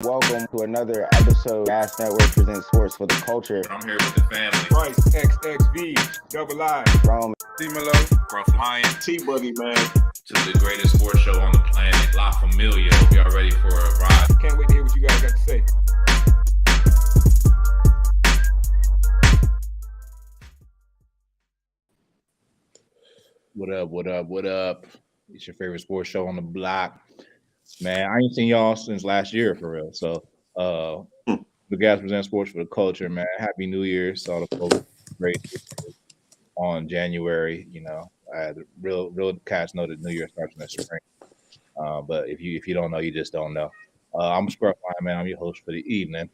Welcome to another episode. Gas Network presents Sports for the Culture. I'm here with the family. Bryce, XXV, Double I, Rome, D-Malo, Gruff Lion. T-Buggy, man. To the greatest sports show on the planet, La Familia. Hope y'all ready for a ride. can't wait to hear what you guys got to say. What up, what up, what up? It's your favorite sports show on the block. Man, I ain't seen y'all since last year for real. So the guys present sports for the culture, man. Happy New Year. Saw the folks great on January. You know, I had real cats know that New Year starts in the spring. But if you don't know, you just don't know. I'm Scruff Line, man. I'm your host for the evening.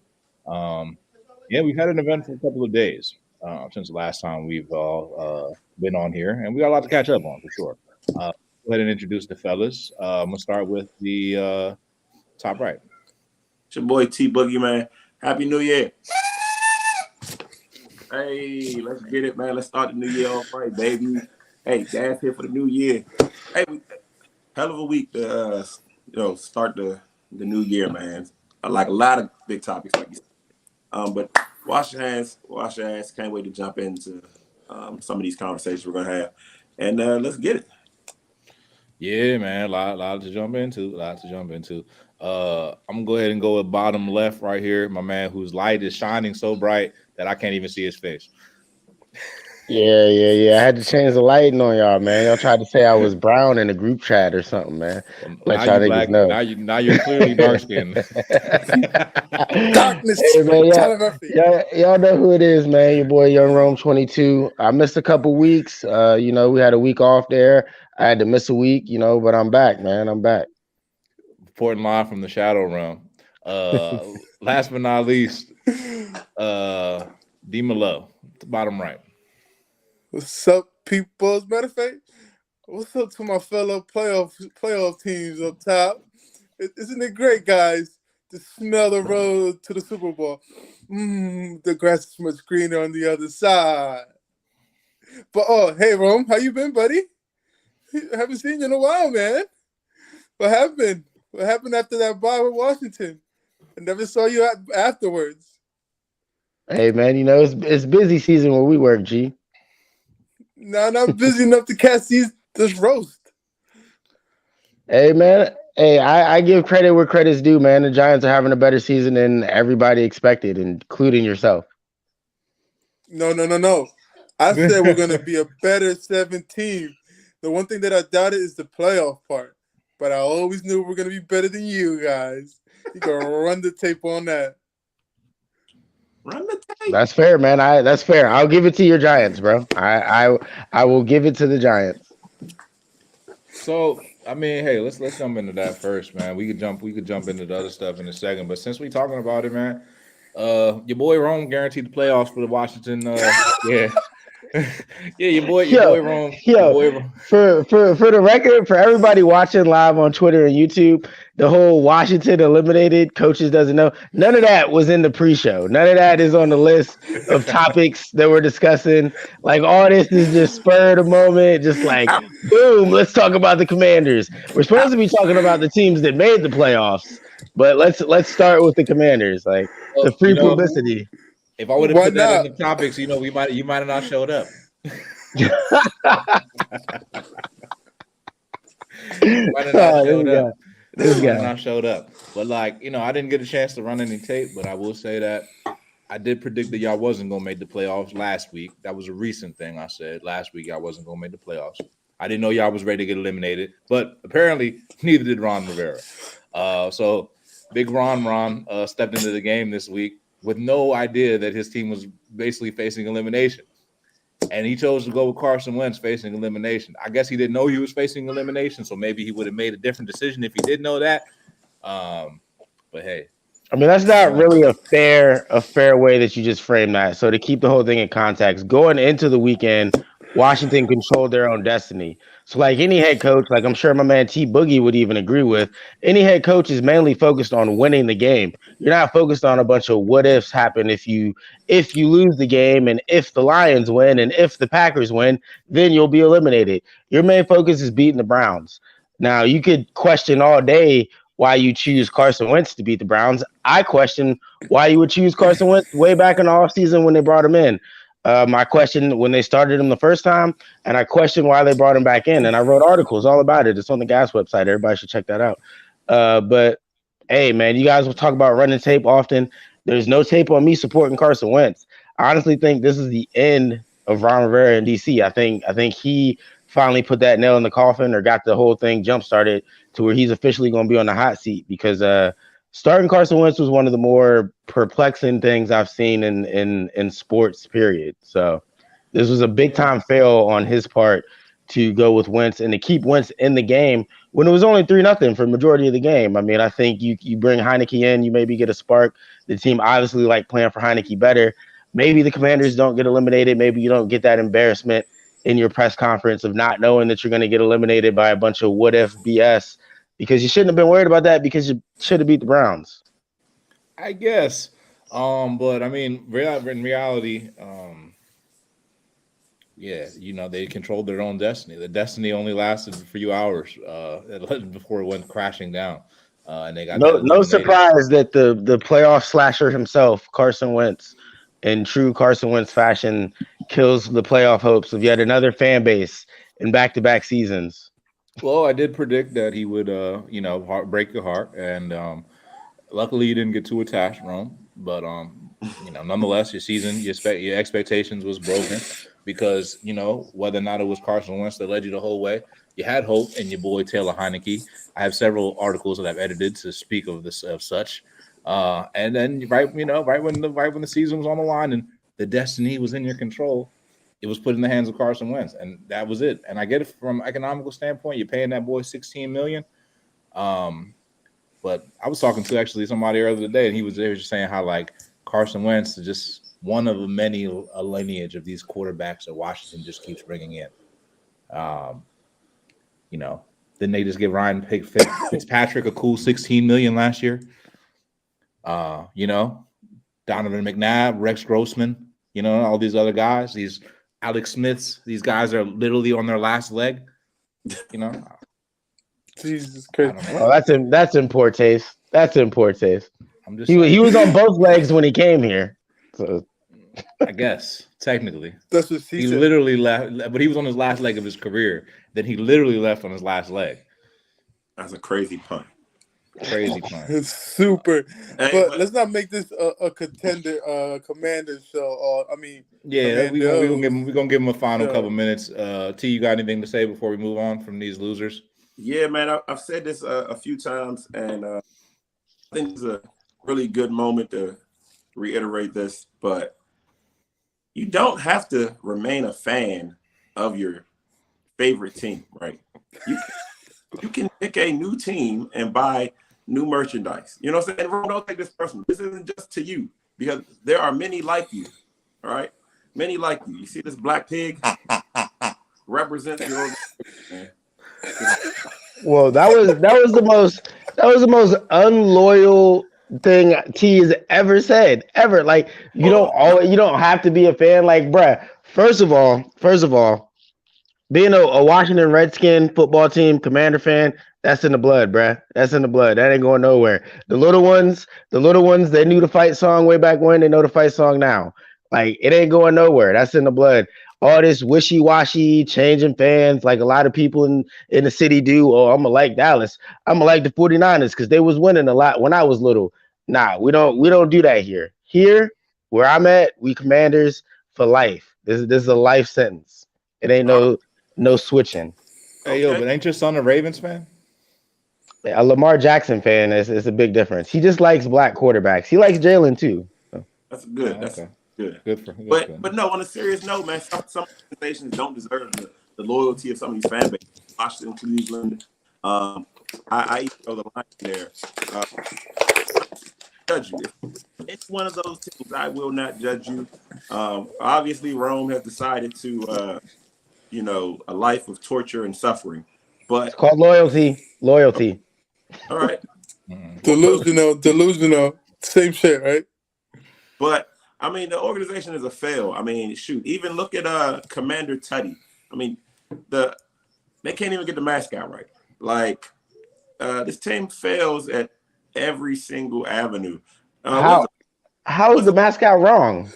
Yeah, we've had an event for a couple of days since the last time we've all been on here, and we got a lot to catch up on for sure. Go ahead and introduce the fellas. I'm gonna start with the top right. It's your boy T-Buggy, man. Happy New Year. Hey, let's get it, man. Let's start the new year off right, baby. Hey, Dad's here for the new year. Hey, hell of a week to start the new year, man. Like a lot of big topics, like you said. But wash your hands. Can't wait to jump into some of these conversations we're gonna have, and let's get it. Yeah, man, a lot to jump into. I'm gonna go ahead and go with bottom left right here. My man, whose light is shining so bright that I can't even see his face. Yeah. I had to change the lighting on y'all, man. Y'all tried to say I was brown in the group chat or something, man. Let y'all niggas know. Now you're clearly dark skinned. Darkness. Hey, man, y'all know who it is, man. Your boy Young Rome 22. I missed a couple weeks. We had a week off there. I had to miss a week, but I'm back, man. I'm back. Reporting live from the Shadow Realm. Last but not least, D-Malo, the bottom right. What's up, people? As a matter of fact, what's up to my fellow playoff teams up top? Isn't it great, guys, to smell the road to the Super Bowl? The grass is much greener on the other side. But, hey, Rome, how you been, buddy? I haven't seen you in a while, man. What happened? What happened after that bye with Washington? I never saw you afterwards. Hey, man, it's busy season where we work, G. No, not busy enough to catch this roast. Hey, man. Hey, I give credit where credit's due, man. The Giants are having a better season than everybody expected, including yourself. No. I said we're going to be a better 17. The one thing that I doubted is the playoff part. But I always knew we were going to be better than you guys. You can run the tape on that. Run the tape. That's fair, man. That's fair. I'll give it to your Giants, bro. I will give it to the Giants. So, I mean, hey, let's jump into that first, man. We could jump into the other stuff in a second, but since we talking about it, man, your boy Rome guaranteed the playoffs for the Washington. Yeah, your boy Rome. For the record, for everybody watching live on Twitter and YouTube, the whole Washington eliminated coaches doesn't know. None of that was in the pre-show. None of that is on the list of topics that we're discussing. Like all this is just spur of the moment, just like boom. Let's talk about the Commanders. We're supposed to be talking about the teams that made the playoffs, but let's start with the Commanders. Like the free publicity. If I would have put that in the topics, you might have not showed up. This guy not showed up. But I didn't get a chance to run any tape, but I will say that I did predict that y'all wasn't gonna make the playoffs last week. That was a recent thing I said. Last week y'all wasn't gonna make the playoffs. I didn't know y'all was ready to get eliminated, but apparently neither did Ron Rivera. So big Ron stepped into the game this week with no idea that his team was basically facing elimination. And he chose to go with Carson Wentz facing elimination. I guess he didn't know he was facing elimination, so maybe he would have made a different decision if he did know that. But hey. I mean, that's not really a fair way that you just frame that. So to keep the whole thing in context, going into the weekend, Washington controlled their own destiny. So like any head coach, like I'm sure my man T Boogie would even agree with, any head coach is mainly focused on winning the game. You're not focused on a bunch of what ifs happen if you lose the game, and if the Lions win, and if the Packers win, then you'll be eliminated. Your main focus is beating the Browns. Now you could question all day why you choose Carson Wentz to beat the Browns. I question why you would choose Carson Wentz way back in the offseason when they brought him in. My question when they started him the first time, and I question why they brought him back in. And I wrote articles all about it. It's on the Gas website. Everybody should check that out. But hey, man, you guys will talk about running tape often. There's no tape on me supporting Carson Wentz. I honestly think this is the end of Ron Rivera in DC. I think he finally put that nail in the coffin or got the whole thing jump started to where he's officially going to be on the hot seat because starting Carson Wentz was one of the more perplexing things I've seen in sports, period. So this was a big time fail on his part to go with Wentz and to keep Wentz in the game when it was only 3-0 for the majority of the game. I mean, I think you bring Heineke in, you maybe get a spark. The team obviously like playing for Heineke better. Maybe the Commanders don't get eliminated. Maybe you don't get that embarrassment in your press conference of not knowing that you're going to get eliminated by a bunch of what if BS because you shouldn't have been worried about that because you should have beat the Browns. I guess. But I mean, in reality, yeah, they controlled their own destiny. The destiny only lasted a few hours before it went crashing down. And they got no surprise that the playoff slasher himself, Carson Wentz, in true Carson Wentz fashion, kills the playoff hopes of yet another fan base in back-to-back seasons. Well, I did predict that he would, break your heart, and luckily you didn't get too attached, Rome. But nonetheless, your expectations was broken because whether or not it was Carson Wentz that led you the whole way, you had hope in your boy Taylor Heineke. I have several articles that I've edited to speak of this of such. And then right when the season was on the line and the destiny was in your control, it was put in the hands of Carson Wentz, and that was it. And I get it from an economical standpoint. You're paying that boy $16 million. But I was talking to actually somebody earlier today, and they was just saying how like Carson Wentz is just one of the many lineage of these quarterbacks that Washington just keeps bringing in. Then they just give Ryan Fitzpatrick a cool $16 million last year. Donovan McNabb, Rex Grossman, all these other guys, these Alex Smiths, these guys are literally on their last leg. Jesus Christ. Well, that's in poor taste. That's in poor taste. I'm just he was on both legs when he came here. So I guess technically that's what he literally left, but he was on his last leg of his career. Then he literally left on his last leg. That's a crazy punt. Crazy punt. It's super. Hey, but let's not make this a contender commander show. Yeah, we're gonna give him a final couple minutes. T, you got anything to say before we move on from these losers? Yeah, man, I've said this a few times, and I think it's a really good moment to reiterate this, but you don't have to remain a fan of your favorite team, right? You can pick a new team and buy new merchandise. You know what I'm saying? Don't take this personal. This isn't just to you because there are many like you, all right? Many like you. You see this black pig represents your organization. Well, that was the most unloyal thing T has ever said. Ever. Like you don't have to be a fan. Like, bruh, first of all, being a Washington Redskin football team Commander fan, that's in the blood, bruh. That's in the blood. That ain't going nowhere. The little ones, they knew the fight song way back when, they know the fight song now. Like, it ain't going nowhere. That's in the blood. All this wishy-washy, changing fans, like a lot of people in the city do. Oh, I'm going to like Dallas. I'm going to like the 49ers because they was winning a lot when I was little. Nah, we don't do that here. Here, where I'm at, we Commanders for life. This is a life sentence. It ain't no switching. Hey, yo, but ain't your son a Ravens fan? A Lamar Jackson fan is a big difference. He just likes black quarterbacks. He likes Jalen too. So. That's good. That's okay. Good. Good for him. But no, on a serious note, man, some organizations don't deserve the loyalty of some of these fan bases. Washington, Cleveland. I throw the line there. Judge you. If it's one of those teams, I will not judge you. Obviously, Rome has decided to, a life of torture and suffering. But it's called loyalty. Loyalty. All right. Delusional. Same shit, right? But I mean, the organization is a fail. I mean, shoot, even look at Commander Tutty. I mean, they can't even get the mascot right. Like, this team fails at every single avenue. How is the mascot wrong?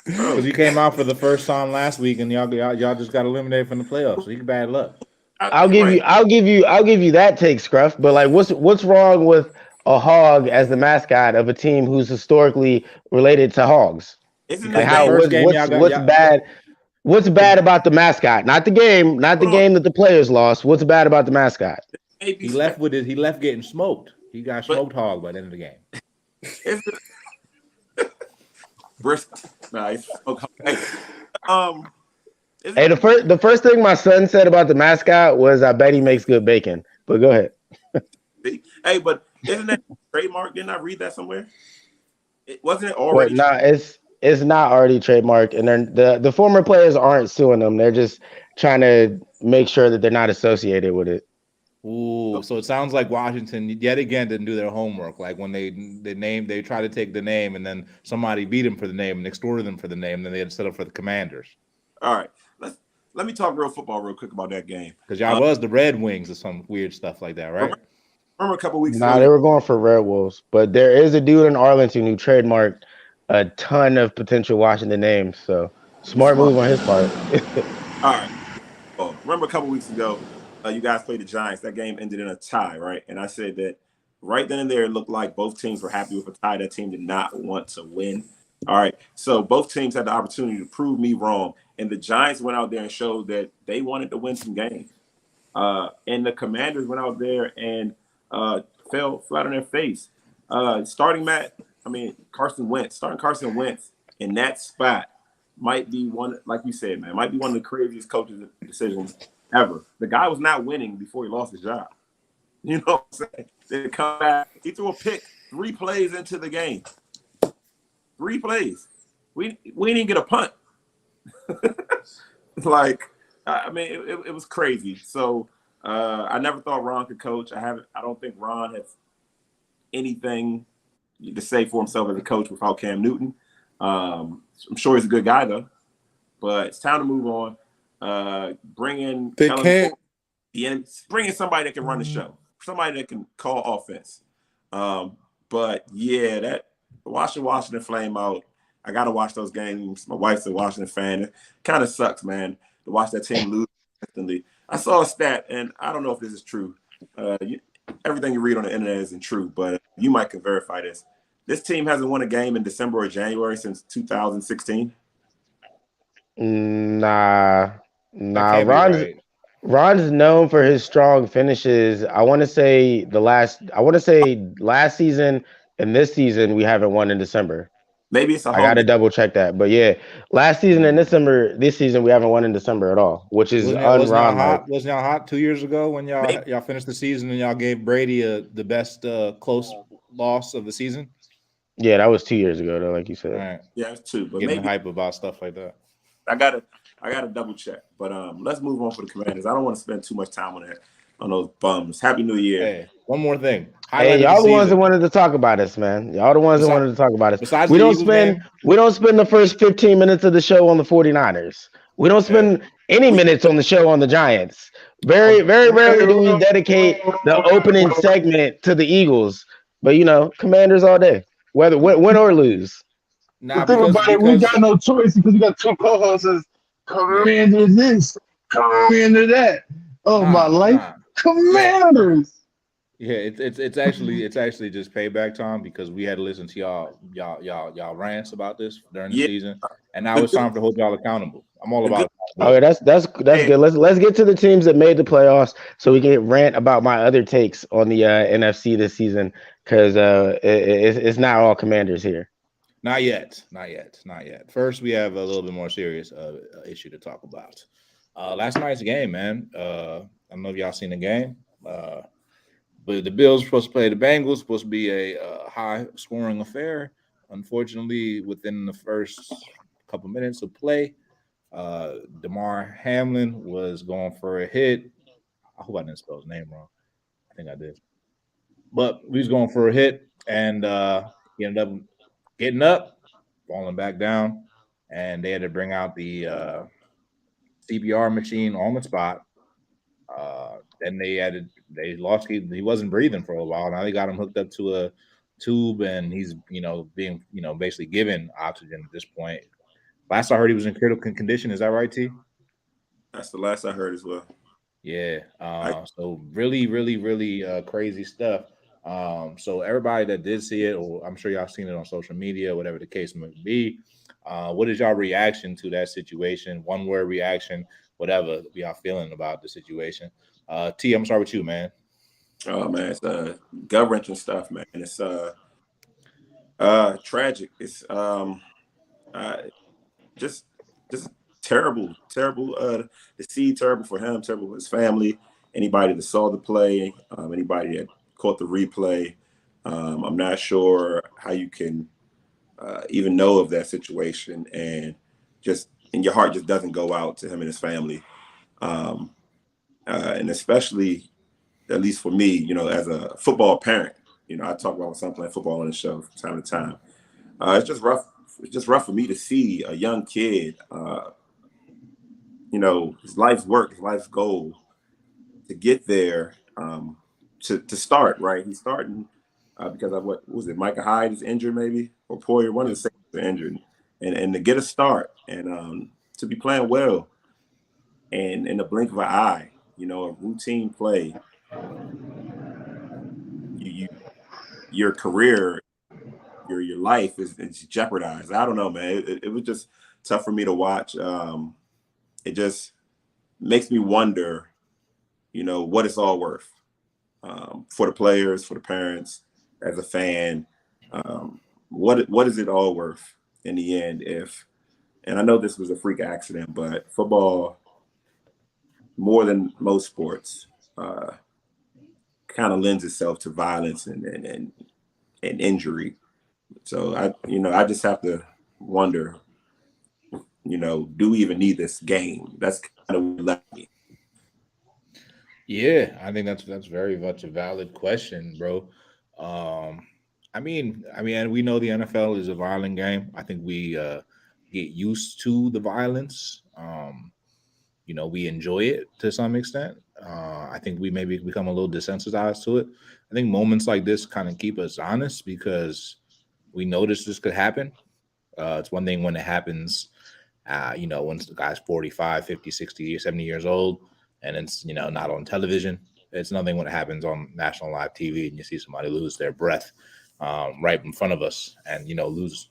Because he came out for the first time last week, and y'all just got eliminated from the playoffs. So he bad luck. I'll give you that take, Scruff. But like, what's wrong with a hog as the mascot of a team who's historically related to hogs? Like, what's bad? What's bad about the mascot? Not the game that the players lost. What's bad about the mascot? He left getting smoked. He got smoked hog by the end of the game. Nice. Okay. Hey, the first thing my son said about the mascot was, "I bet he makes good bacon." But go ahead. Hey, but isn't that trademark? Didn't I read that somewhere? Wasn't it already? No, it's not already trademarked, and the former players aren't suing them. They're just trying to make sure that they're not associated with it. Ooh, so it sounds like Washington yet again didn't do their homework. Like when they try to take the name, and then somebody beat them for the name and extorted them for the name, and then they had to settle for the Commanders. All right, let me talk real football real quick about that game. Because y'all was the Red Wings or some weird stuff like that, right? Remember a couple weeks ago? Nah, they were going for Red Wolves, but there is a dude in Arlington who trademarked a ton of potential Washington names. So smart move on his part. All right. Oh, remember a couple weeks ago, you guys played the Giants. That game ended in a tie, right? And I said that right then and there, it looked like both teams were happy with a tie. That team did not want to win. All right. So both teams had the opportunity to prove me wrong. And the Giants went out there and showed that they wanted to win some games. And the Commanders went out there and fell flat on their face. Starting Carson Wentz in that spot might be one, like you said, man, might be one of the craziest coaches decisions ever. The guy was not winning before he lost his job. You know what I'm saying? They come back. He threw a pick 3 plays into the game. 3 plays. We didn't get a punt. It was crazy. So I never thought Ron could coach. I don't think Ron has anything to say for himself as a coach without Cam Newton. I'm sure he's a good guy though. But it's time to move on. Bring in somebody that can run the show, somebody that can call offense. But yeah, that Washington Flame out. I gotta watch those games. My wife's a Washington fan. It kind of sucks, man, to watch that team lose constantly. I saw a stat, and I don't know if this is true. Everything you read on the internet isn't true, but you might can verify this. This team hasn't won a game in December or January since 2016. Nah. Ron's known for his strong finishes. I want to say last season and this season we haven't won in December. Maybe it's I got to double check that. But yeah, last season and December, this season we haven't won in December at all, which is un-Ron. Wasn't y'all hot 2 years ago when y'all finished the season and y'all gave Brady the best close loss of the season? Yeah, that was 2 years ago though, like you said. Right. Yeah, it's 2. But getting hype about stuff like that. I gotta double check. But let's move on for the Commanders. I don't want to spend too much time on those bums. Happy New Year. Hey, one more thing. Hey, y'all the ones that wanted to talk about us, man. Y'all the ones that wanted to talk about us. We don't spend the first 15 minutes of the show on the 49ers. We don't spend any minutes on the show on the Giants. Very, very rarely do we dedicate the opening segment to the Eagles. But Commanders all day, whether win or lose. Nah, because we got no choice because we got 2 co-hosts. Commander this, Commander that. My life, Commanders. Yeah, it's actually just payback time because we had to listen to y'all rants about this during the season, and now it's time to hold y'all accountable. I'm all about it. Oh, yeah, that's good. Let's get to the teams that made the playoffs so we can rant about my other takes on the NFC this season because it's not all Commanders here. Not yet. First, we have a little bit more serious issue to talk about. Last night's game, man. I don't know if y'all seen the game, but the Bills were supposed to play the Bengals, supposed to be a high-scoring affair. Unfortunately, within the first couple minutes of play, Damar Hamlin was going for a hit. I hope I didn't spell his name wrong. I think I did. But he was going for a hit, and he ended up getting up, falling back down, and they had to bring out the CPR machine on the spot. and they lost. He wasn't breathing for a while. Now they got him hooked up to a tube, and he's being basically given oxygen at this point. Last I heard, he was in critical condition. Is that right, T? That's the last I heard as well. Yeah. So really, really, really crazy stuff. So everybody that did see it, or I'm sure y'all seen it on social media, whatever the case may be, what is y'all reaction to that situation? One word reaction, whatever y'all feeling about the situation. T, I'm sorry with you, man. Oh man, it's gut wrenching stuff, man. It's tragic. It's just terrible to see, terrible for him, terrible for his family, anybody that saw the play, anybody that caught the replay. I'm not sure how you can even know of that situation, and your heart just doesn't go out to him and his family. And especially, at least for me, as a football parent, I talk about my son playing football on the show from time to time. It's just rough. It's just rough for me to see a young kid, his life's work, his life's goal, to get there, to start, right? He's starting because of what was it? Micah Hyde is injured, maybe, or Poyer, one of the safeties are injured, and to get a start and to be playing well, and in the blink of an eye, a routine play, your career, your life is jeopardized. I don't know, man. It was just tough for me to watch. It just makes me wonder, what it's all worth for the players, for the parents, as a fan. What is it all worth in the end? And I know this was a freak accident, but football, more than most sports, kind of lends itself to violence and injury. So I just have to wonder, do we even need this game? That's kind of what left me. Yeah, I think that's very much a valid question, bro. I mean, and we know the NFL is a violent game. I think we get used to the violence. We enjoy it to some extent. I think we maybe become a little desensitized to it. I think moments like this kind of keep us honest because we notice this could happen. It's one thing when it happens, when the guy's 45, 50, 60, 70 years old and it's, not on television. It's nothing when it happens on national live TV and you see somebody lose their breath right in front of us and, lose,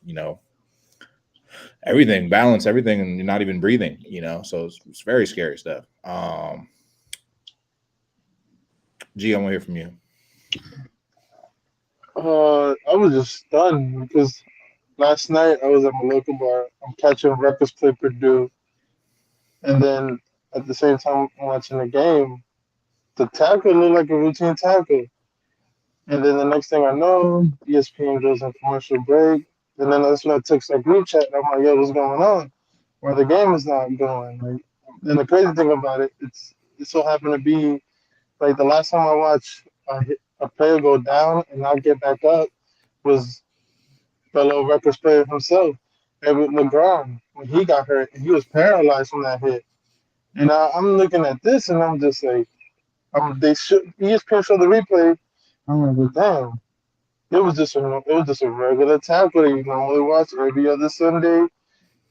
everything, balance everything, and you're not even breathing, so it's very scary stuff. G, I want to hear from you. I was just stunned because last night I was at my local bar. I'm catching Rutgers play Purdue, and then at the same time I'm watching the game. The tackle looked like a routine tackle, and then the next thing I know, ESPN goes on commercial break, and then that's when I text that group chat. And I'm like, "Yo, what's going on? Where the game is not going?" Like, and the crazy thing about it, it so happened to be like the last time I watched a player go down and not get back up was fellow Rutgers player himself, Edward LeGrand, when he got hurt and he was paralyzed from that hit. And I'm looking at this and I'm just like, ESPN showed the replay. I'm like, well, damn, it was just a regular tackle that you normally watch every other Sunday,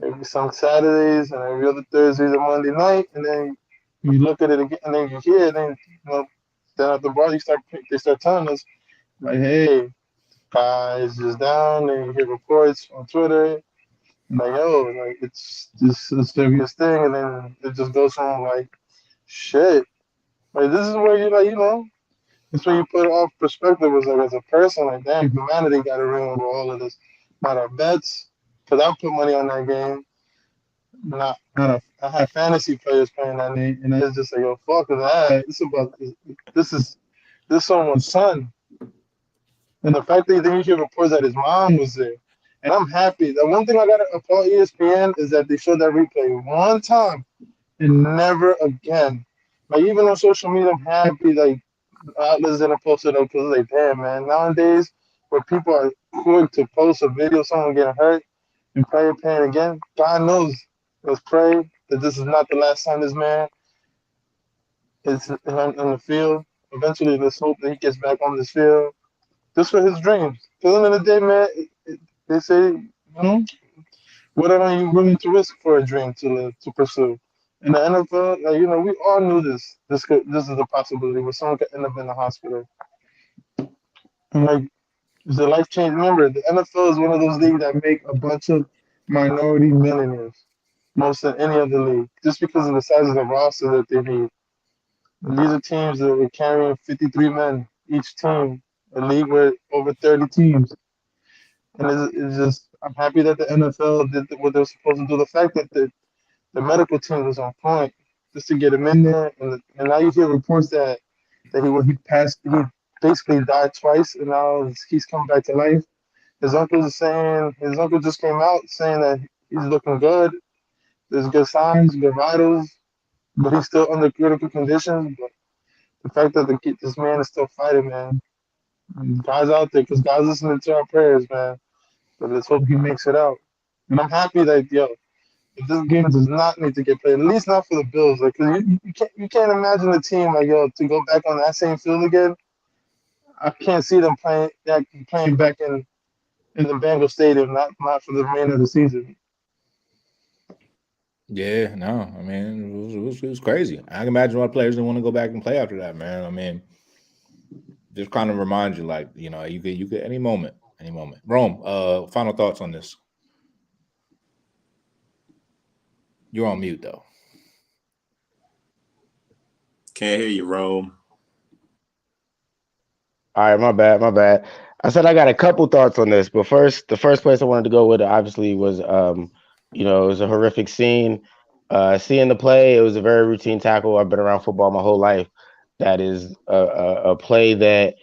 every some Saturdays, and every other Thursdays and Monday night. And then you look at it again, and then you hear it, and then at the bar, they start telling us like, hey, guys just down, and you hear reports on Twitter, like, yo, like it's just a serious thing, and then it just goes from like, shit, like this is where you like, it's where you put it off perspective as a person, like, damn, humanity got to ring over all of this. Not our bets, because I put money on that game. I had fantasy players playing that game, and it's just like, yo, fuck that. This is someone's son. And the fact that then you hear reports that his mom was there. And I'm happy. The one thing I got to applaud ESPN is that they showed that replay one time and never again. Like, even on social media, I'm happy, like, outlets didn't post it up because, like, damn, man, nowadays, where people are quick to post a video of someone getting hurt and player playing again, God knows. Let's pray that this is not the last time this man It's on the field. Eventually, let's hope that he gets back on this field just for his dreams. Because at the end of the day, man, they say, what are you willing to risk for a dream to live, to pursue? In the NFL, we all knew this is a possibility where someone could end up in the hospital. And like, it's a life change. Remember, the NFL is one of those leagues that make a bunch of minority millionaires, most than any other league, just because of the size of the roster that they need. And these are teams that were carrying 53 men each team, a league with over 30 teams. And it's just, I'm happy that the NFL did what they're supposed to do. The fact that the medical team was on point just to get him in there. And now you hear reports he basically died twice, and now he's come back to life. His uncle just came out saying that he's looking good. There's good signs, good vitals, but he's still under critical conditions. But the fact that this man is still fighting, man, and guys out there, because guys listening to our prayers, man. But let's hope he makes it out. And I'm happy that if this game does not need to get played, at least not for the Bills. Like, 'cause you can't imagine the team like to go back on that same field again. I can't see them playing back in the Bengal Stadium, not for the remainder of the season. Yeah, no, I mean, it was crazy. I can imagine why players didn't want to go back and play after that, man. I mean, just kind of reminds you, like, you could any moment. Rome, final thoughts on this. You're on mute though. Can't hear you, Rome. All right, my bad. I said I got a couple thoughts on this, but the first place I wanted to go with obviously was, it was a horrific scene. Seeing the play, it was a very routine tackle. I've been around football my whole life. That is a play that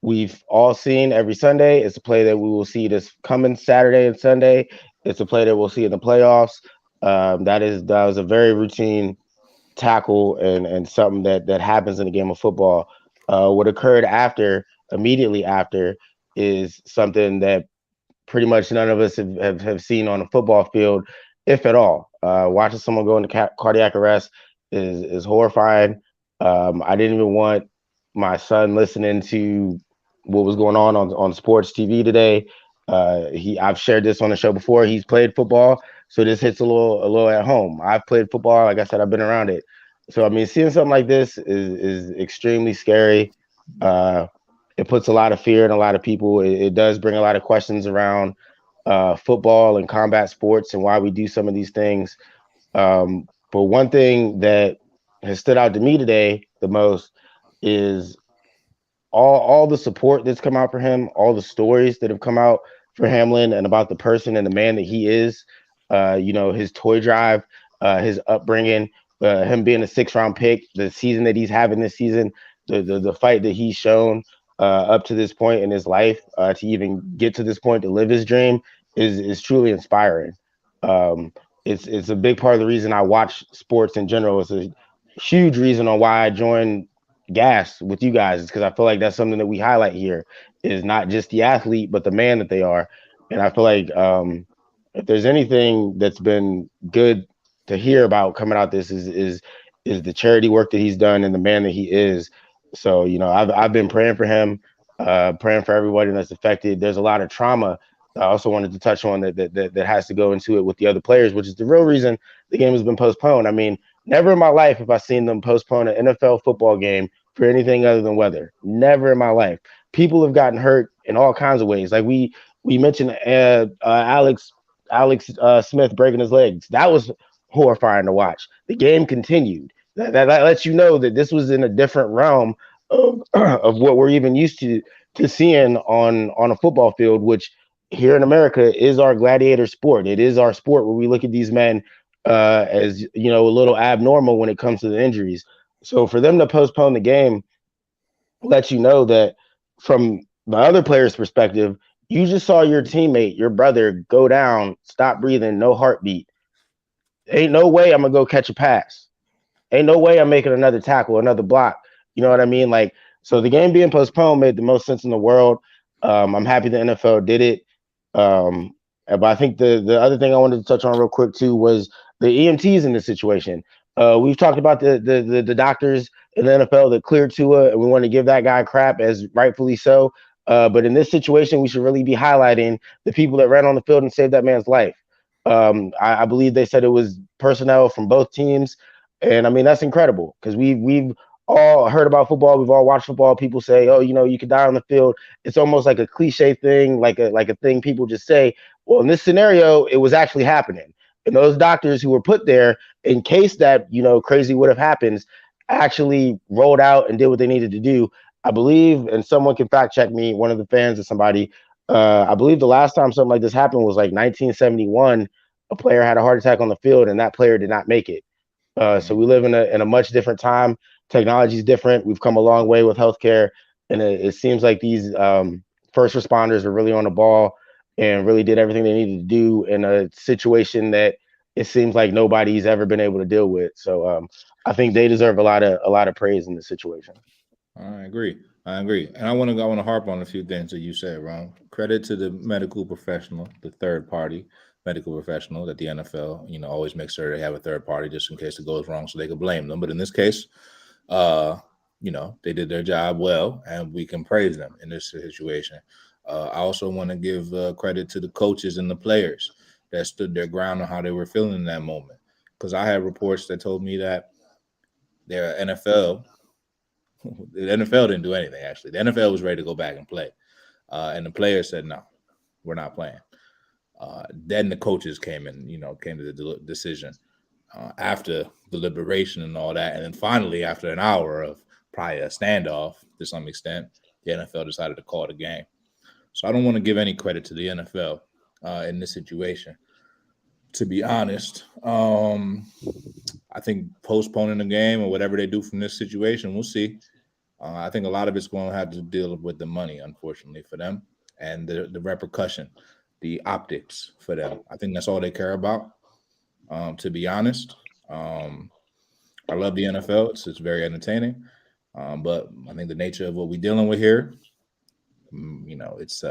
we've all seen every Sunday. It's a play that we will see this coming Saturday and Sunday. It's a play that we'll see in the playoffs. That was a very routine tackle and something that happens in the game of football. What occurred immediately after, is something that pretty much none of us have seen on a football field, if at all. Watching someone go into cardiac arrest is horrifying. I didn't even want my son listening to what was going on sports TV today. I've shared this on the show before. He's played football, so this hits a little at home. I've played football, like I said, I've been around it. So I mean, seeing something like this is extremely scary. It puts a lot of fear in a lot of people. It does bring a lot of questions around football and combat sports and why we do some of these things. But one thing that has stood out to me today the most is all the support that's come out for him, all the stories that have come out for Hamlin and about the person and the man that he is. His toy drive, his upbringing, him being a 6th-round pick, the season that he's having this season, the fight that he's shown up to this point in his life, to even get to this point to live his dream is truly inspiring. It's a big part of the reason I watch sports in general. It's a huge reason on why I joined Gas with you guys, is because I feel like that's something that we highlight here, is not just the athlete but the man that they are. And I feel like if there's anything that's been good to hear about coming out, this is the charity work that he's done and the man that he is. So I've been praying for him, praying for everybody that's affected. There's a lot of trauma I also wanted to touch on that has to go into it with the other players, which is the real reason the game has been postponed. I mean, never in my life have I seen them postpone an NFL football game for anything other than weather. Never in my life. People have gotten hurt in all kinds of ways. Like we mentioned Alex Smith breaking his legs. That was horrifying to watch. The game continued. That lets you know that this was in a different realm of what we're even used to seeing on a football field, which here in America is our gladiator sport. It is our sport where we look at these men as a little abnormal when it comes to the injuries. So for them to postpone the game lets you know that from the other player's perspective, you just saw your teammate, your brother, go down, stop breathing, no heartbeat. Ain't no way I'm gonna go catch a pass. Ain't no way I'm making another tackle, another block. You know what I mean? Like, so the game being postponed made the most sense in the world. I'm happy the NFL did it. But I think the other thing I wanted to touch on real quick too was the EMTs in this situation. We've talked about the doctors in the NFL that cleared Tua, and we want to give that guy crap, as rightfully so. But in this situation, we should really be highlighting the people that ran on the field and saved that man's life. I believe they said it was personnel from both teams, and I mean that's incredible because we've all heard about football, we've all watched football. People say, "Oh, you could die on the field." It's almost like a cliche thing, like a thing people just say. Well, in this scenario, it was actually happening, and those doctors who were put there in case that crazy would have happened actually rolled out and did what they needed to do. I believe, and someone can fact check me, one of the fans or somebody. I believe the last time something like this happened was like 1971. A player had a heart attack on the field, and that player did not make it. So we live in a much different time. Technology is different. We've come a long way with healthcare, and it seems like these first responders are really on the ball and really did everything they needed to do in a situation that it seems like nobody's ever been able to deal with. So I think they deserve a lot of praise in this situation. I agree. And I want to harp on a few things that you said, Ron. Credit to the medical professional, the third party medical professional that the NFL, always makes sure they have a third party just in case it goes wrong so they can blame them. But in this case, they did their job well, and we can praise them in this situation. I also want to give credit to the coaches and the players that stood their ground on how they were feeling in that moment. Because I had reports that told me that their NFL, the NFL didn't do anything, actually. The NFL was ready to go back and play. And the players said, no, we're not playing. Then the coaches came to the decision after deliberation and all that. And then finally, after an hour of probably a standoff to some extent, the NFL decided to call the game. So I don't want to give any credit to the NFL in this situation. To be honest, I think postponing the game or whatever they do from this situation, we'll see. I think a lot of it's going to have to deal with the money, unfortunately, for them, and the repercussion, the optics for them. I think that's all they care about, to be honest. I love the NFL. It's very entertaining. But I think the nature of what we're dealing with here, it's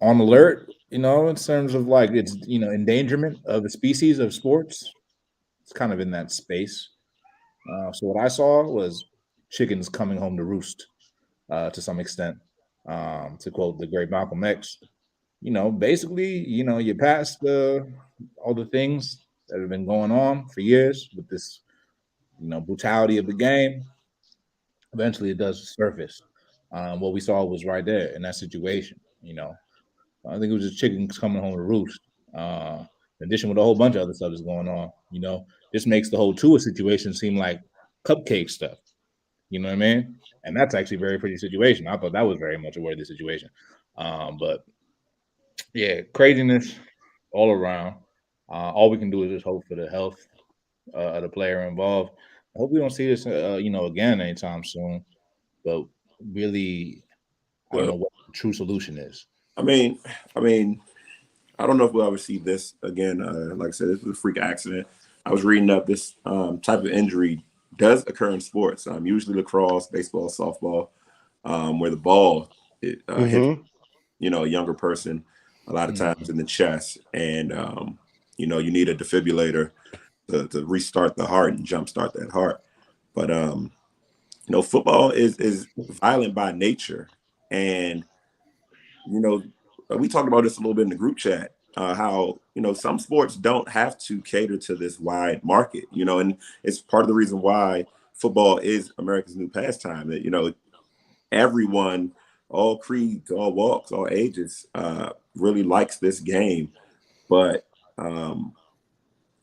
on alert, in terms of like it's, endangerment of the species of sports. It's kind of in that space. So what I saw was chickens coming home to roost to some extent. To quote the great Malcolm X, basically, you pass all the things that have been going on for years with this, brutality of the game. Eventually, it does surface. What we saw was right there in that situation. I think it was just chickens coming home to roost. In addition, with a whole bunch of other stuff that's going on, this makes the whole Tua situation seem like cupcake stuff. You know what I mean? And that's actually a very pretty situation. I thought that was very much a worthy situation. But yeah, craziness all around. All we can do is just hope for the health of the player involved. I hope we don't see this, again anytime soon. But really, I don't know what the true solution is. I mean, I don't know if we'll ever see this again. Like I said, this was a freak accident. I was reading up this type of injury does occur in sports. Usually lacrosse, baseball, softball, where the ball hits, a younger person a lot of times in the chest, and you need a defibrillator to restart the heart and jumpstart that heart. But football is violent by nature, and we talked about this a little bit in the group chat. How some sports don't have to cater to this wide market, and it's part of the reason why football is America's new pastime. That everyone, all creeds, all walks, all ages, really likes this game, but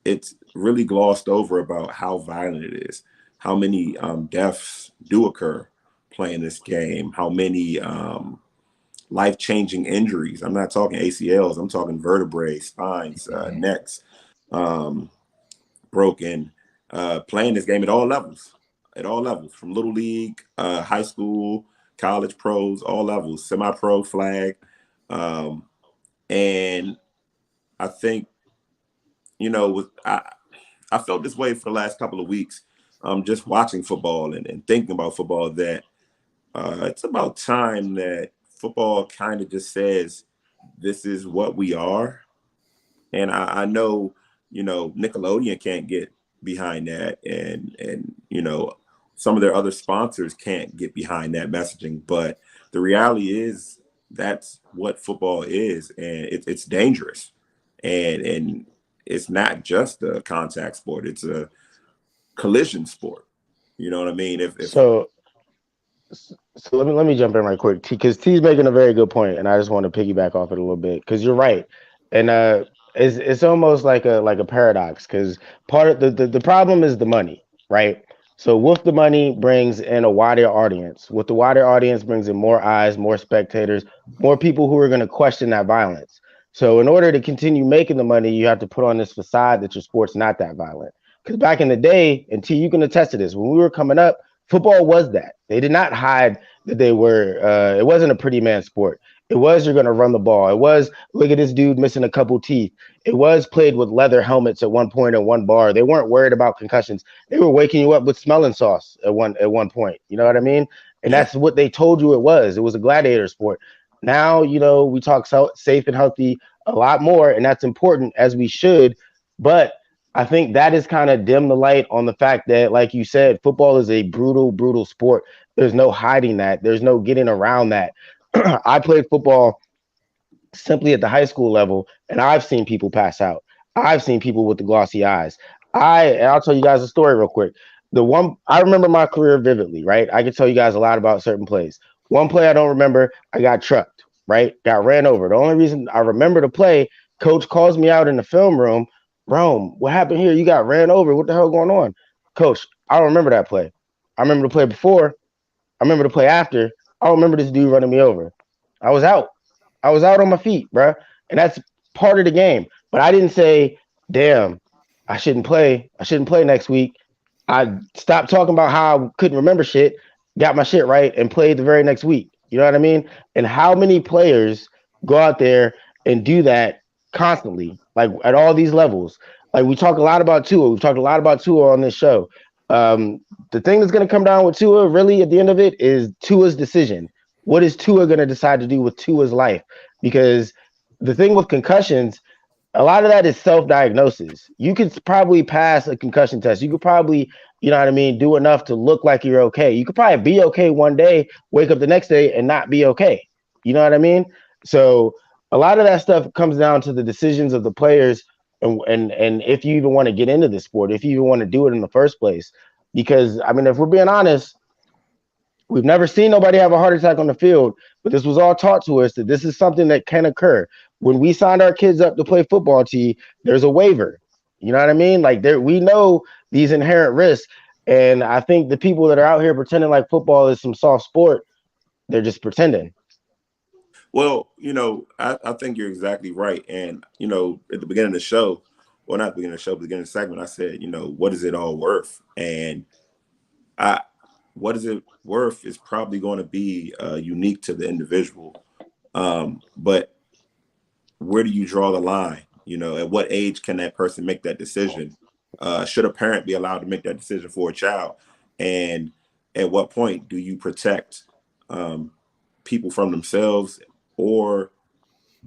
it's really glossed over about how violent it is, how many deaths do occur playing this game, how many life-changing injuries. I'm not talking ACLs. I'm talking vertebrae, spines, necks broken. Playing this game at all levels, from little league, high school, college, pros, all levels, semi-pro, flag, and I think I felt this way for the last couple of weeks, just watching football and thinking about football. That it's about time that football kind of just says, this is what we are. And I know, Nickelodeon can't get behind that, and some of their other sponsors can't get behind that messaging. But the reality is that's what football is, and it's dangerous, and it's not just a contact sport; it's a collision sport. You know what I mean? If So so let me jump in right quick because T's making a very good point, and I just want to piggyback off it a little bit because you're right, and it's almost like a paradox because part of the problem is the money, right? So with the money brings in a wider audience. With the wider audience brings in more eyes, more spectators, more people who are going to question that violence. So in order to continue making the money, you have to put on this facade that your sport's not that violent. Because back in the day, and T, you can attest to this, when we were coming up, football was that. They did not hide that they were. It wasn't a pretty man sport. It was you're going to run the ball. It was look at this dude missing a couple teeth. It was played with leather helmets at one point and one bar. They weren't worried about concussions. They were waking you up with smelling sauce at one point. You know what I mean? And yeah, that's what they told you it was. It was a gladiator sport. Now we talk safe and healthy a lot more, and that's important as we should. But I think that is kind of dim the light on the fact that, like you said, football is a brutal, brutal sport. There's no hiding that. There's no getting around that. I played football simply at the high school level, and I've seen people pass out. I've seen people with the glossy eyes. I'll tell you guys a story real quick. The one I remember my career vividly, right? I can tell you guys a lot about certain plays. One play I don't remember, I got trucked, right? Got ran over. The only reason I remember the play, coach calls me out in the film room. Rome, what happened here? You got ran over. What the hell going on? Coach, I don't remember that play. I remember the play before. I remember the play after. I don't remember this dude running me over. I was out. I was out on my feet, bro. And that's part of the game. But I didn't say, damn, I shouldn't play. I shouldn't play next week. I stopped talking about how I couldn't remember shit, got my shit right, and played the very next week. You know what I mean? And how many players go out there and do that constantly, like at all these levels? Like we talk a lot about Tua. We've talked a lot about Tua on this show. Um, the thing that's going to come down with Tua, really, at the end of it, is Tua's decision. What is Tua going to decide to do with Tua's life? Because the thing with concussions, a lot of that is self-diagnosis. You could probably pass a concussion test. You could probably, you know what I mean, do enough to look like you're okay. You could probably be okay one day, wake up the next day and not be okay. You know what I mean? So a lot of that stuff comes down to the decisions of the players and if you even want to get into the sport, if you even want to do it in the first place. Because I mean, if we're being honest, we've never seen nobody have a heart attack on the field, but this was all taught to us that this is something that can occur. When we signed our kids up to play football, there's a waiver. You know what I mean? Like we know these inherent risks, and I think the people that are out here pretending like football is some soft sport, they're just pretending. well, I think you're exactly right. And at the beginning of the show, well, not the beginning of the show, but the beginning of the segment, I said, what is it all worth? And I what is it worth is probably going to be unique to the individual. But where do you draw the line? At what age can that person make that decision? Should a parent be allowed to make that decision for a child? And at what point do you protect people from themselves or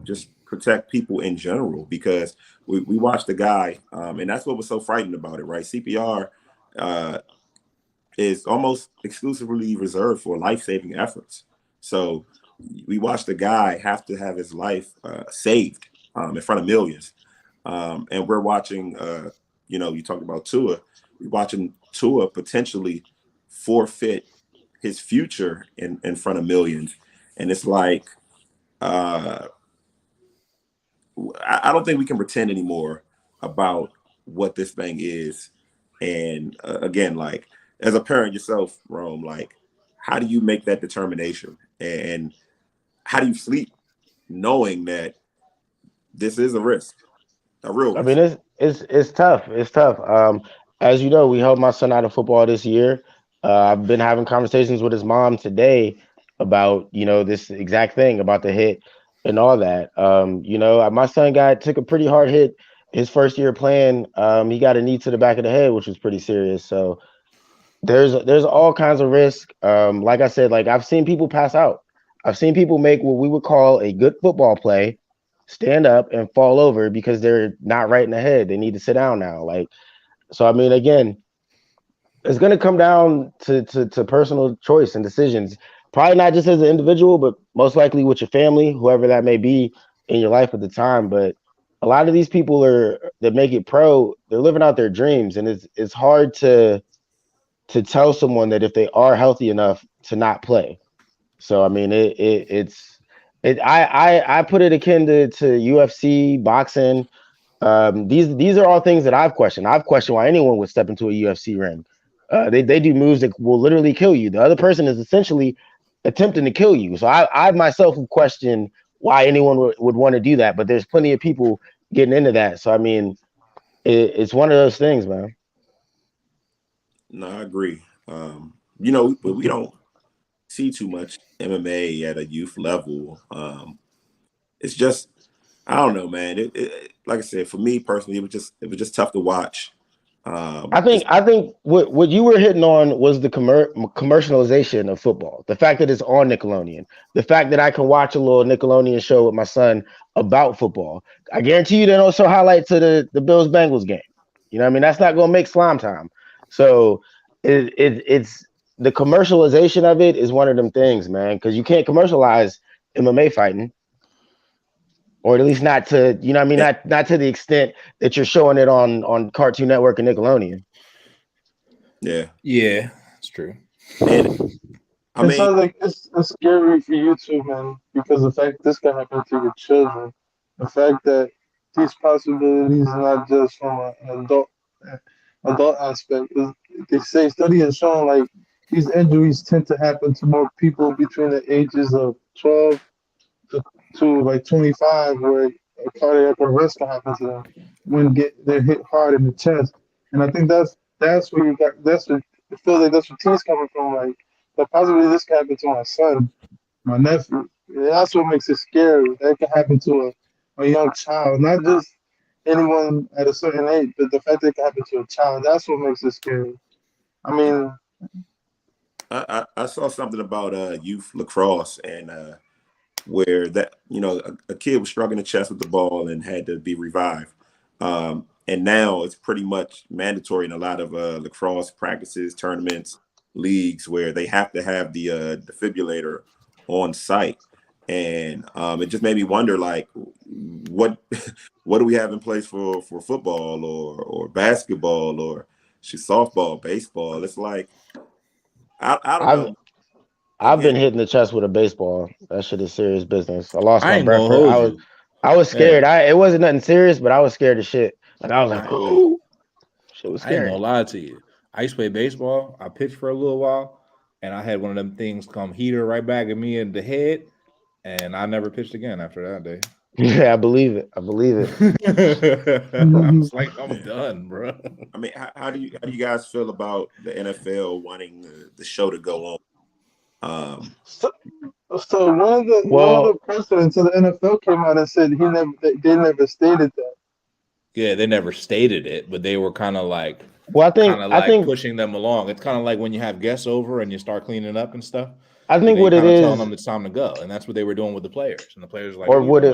just protect people in general? Because we watched the guy, and that's what was so frightening about it, right? CPR is almost exclusively reserved for life-saving efforts. So we watched the guy have to have his life saved in front of millions. And we're watching, you talked about Tua. We're watching Tua potentially forfeit his future in front of millions. And it's like, I don't think we can pretend anymore about what this thing is. And again, like as a parent yourself, Rome, like how do you make that determination? And how do you sleep knowing that this is a risk, a real I risk? mean, it's tough. It's tough. As you know, we helped my son out of football this year. I've been having conversations with his mom today about this exact thing about the hit and all that. My son took a pretty hard hit his first year playing. He got a knee to the back of the head, which was pretty serious. So there's all kinds of risk. Like I said, like I've seen people pass out. I've seen people make what we would call a good football play, stand up and fall over because they're not right in the head. They need to sit down now. Like So I mean, again, it's going to come down to personal choice and decisions. Probably not just as an individual, but most likely with your family, whoever that may be in your life at the time. But a lot of these people are that make it pro. They're living out their dreams, and it's hard to tell someone that if they are healthy enough to not play. So I mean, I put it akin to UFC, boxing. These are all things that I've questioned. I've questioned why anyone would step into a UFC ring. They do moves that will literally kill you. The other person is essentially attempting to kill you. So I myself have questioned why anyone would want to do that. But there's plenty of people getting into that. So I mean, it's one of those things, man. No, I agree. But we don't see too much MMA at a youth level. It's just I don't know, man. Like I said, for me personally, it was just tough to watch. I think what you were hitting on was the commercialization of football. The fact that it's on Nickelodeon, the fact that I can watch a little Nickelodeon show with my son about football. I guarantee you they don't show highlights of the Bills Bengals game. You know what I mean? That's not going to make slime time. So it's the commercialization of it is one of them things, man, because you can't commercialize MMA fighting. Or at least not to, you know what I mean, not to the extent that you're showing it on Cartoon Network and Nickelodeon. Yeah, it's true. and I It mean, sounds like it's scary for you too, man, because the fact this can happen to your children, the fact that these possibilities are not just from an adult aspect. They say study has shown like these injuries tend to happen to more people between the ages of 12 to like 25, where a cardiac arrest can happen to them when they're hit hard in the chest. And I think that's where you got that's what it feels like that's where T's coming from. Like, but possibly this can happen to my son, my nephew. Yeah, that's what makes it scary. That can happen to a young child, not just anyone at a certain age, but the fact that it can happen to a child. That's what makes it scary. I mean, I saw something about youth lacrosse and where that a kid was struck in the chest with the ball and had to be revived. And now it's pretty much mandatory in a lot of lacrosse practices, tournaments, leagues where they have to have the defibrillator on site. And it just made me wonder, like, what what do we have in place for football or basketball or softball, baseball? It's like I don't I've know. I've Again, been hitting the chest with a baseball. That shit is serious business. I lost I my ain't gonna breath. hold you. I was scared. Yeah, It wasn't nothing serious, but I was scared of shit. Like I was like, I, oh, shit was I ain't gonna scary. lie to you. I used to play baseball. I pitched for a little while, and I had one of them things come heater right back at me in the head, and I never pitched again after that day. Yeah, I believe it. I believe it. I mhm. was like, I'm yeah. done, bro. I mean, how do you guys feel about the NFL wanting the show to go on? so, so one of the Well, presidents of the NFL came out and said they never stated that. Yeah, they never stated it, but they were well, I think pushing them along. It's kind of like when you have guests over and you start cleaning up and stuff. I think They what it kind of telling is, them it's time to go, and that's what they were doing with the players. And the players were like, or "What are you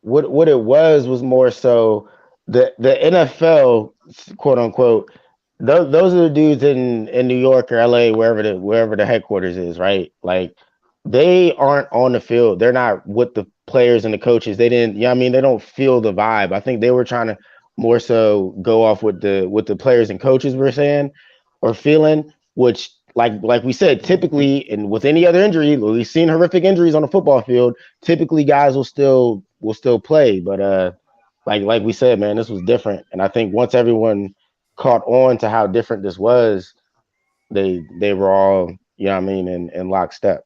what doing?" what it was more so the NFL, quote unquote. Those are the dudes in New York or LA, wherever the headquarters is, right? Like they aren't on the field. They're not with the players and the coaches. They didn't, you know what I mean? They don't feel the vibe. I think they were trying to more so go off with the players and coaches were saying or feeling, which like we said, typically and with any other injury, we've seen horrific injuries on the football field. Typically guys will still play. But like we said, man, this was different. And I think once everyone caught on to how different this was, they were all, you know what I mean, in lockstep.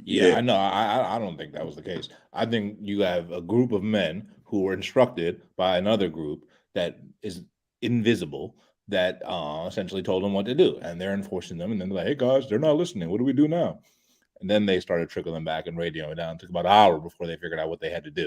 Yeah, Yeah, I know. I don't think that was the case. I think you have a group of men who were instructed by another group that is invisible that essentially told them what to do, and they're enforcing them. And then they're like, "Hey guys, they're not listening. What do we do now?" And then they started trickling back and radioing it down. It took about an hour before they figured out what they had to do,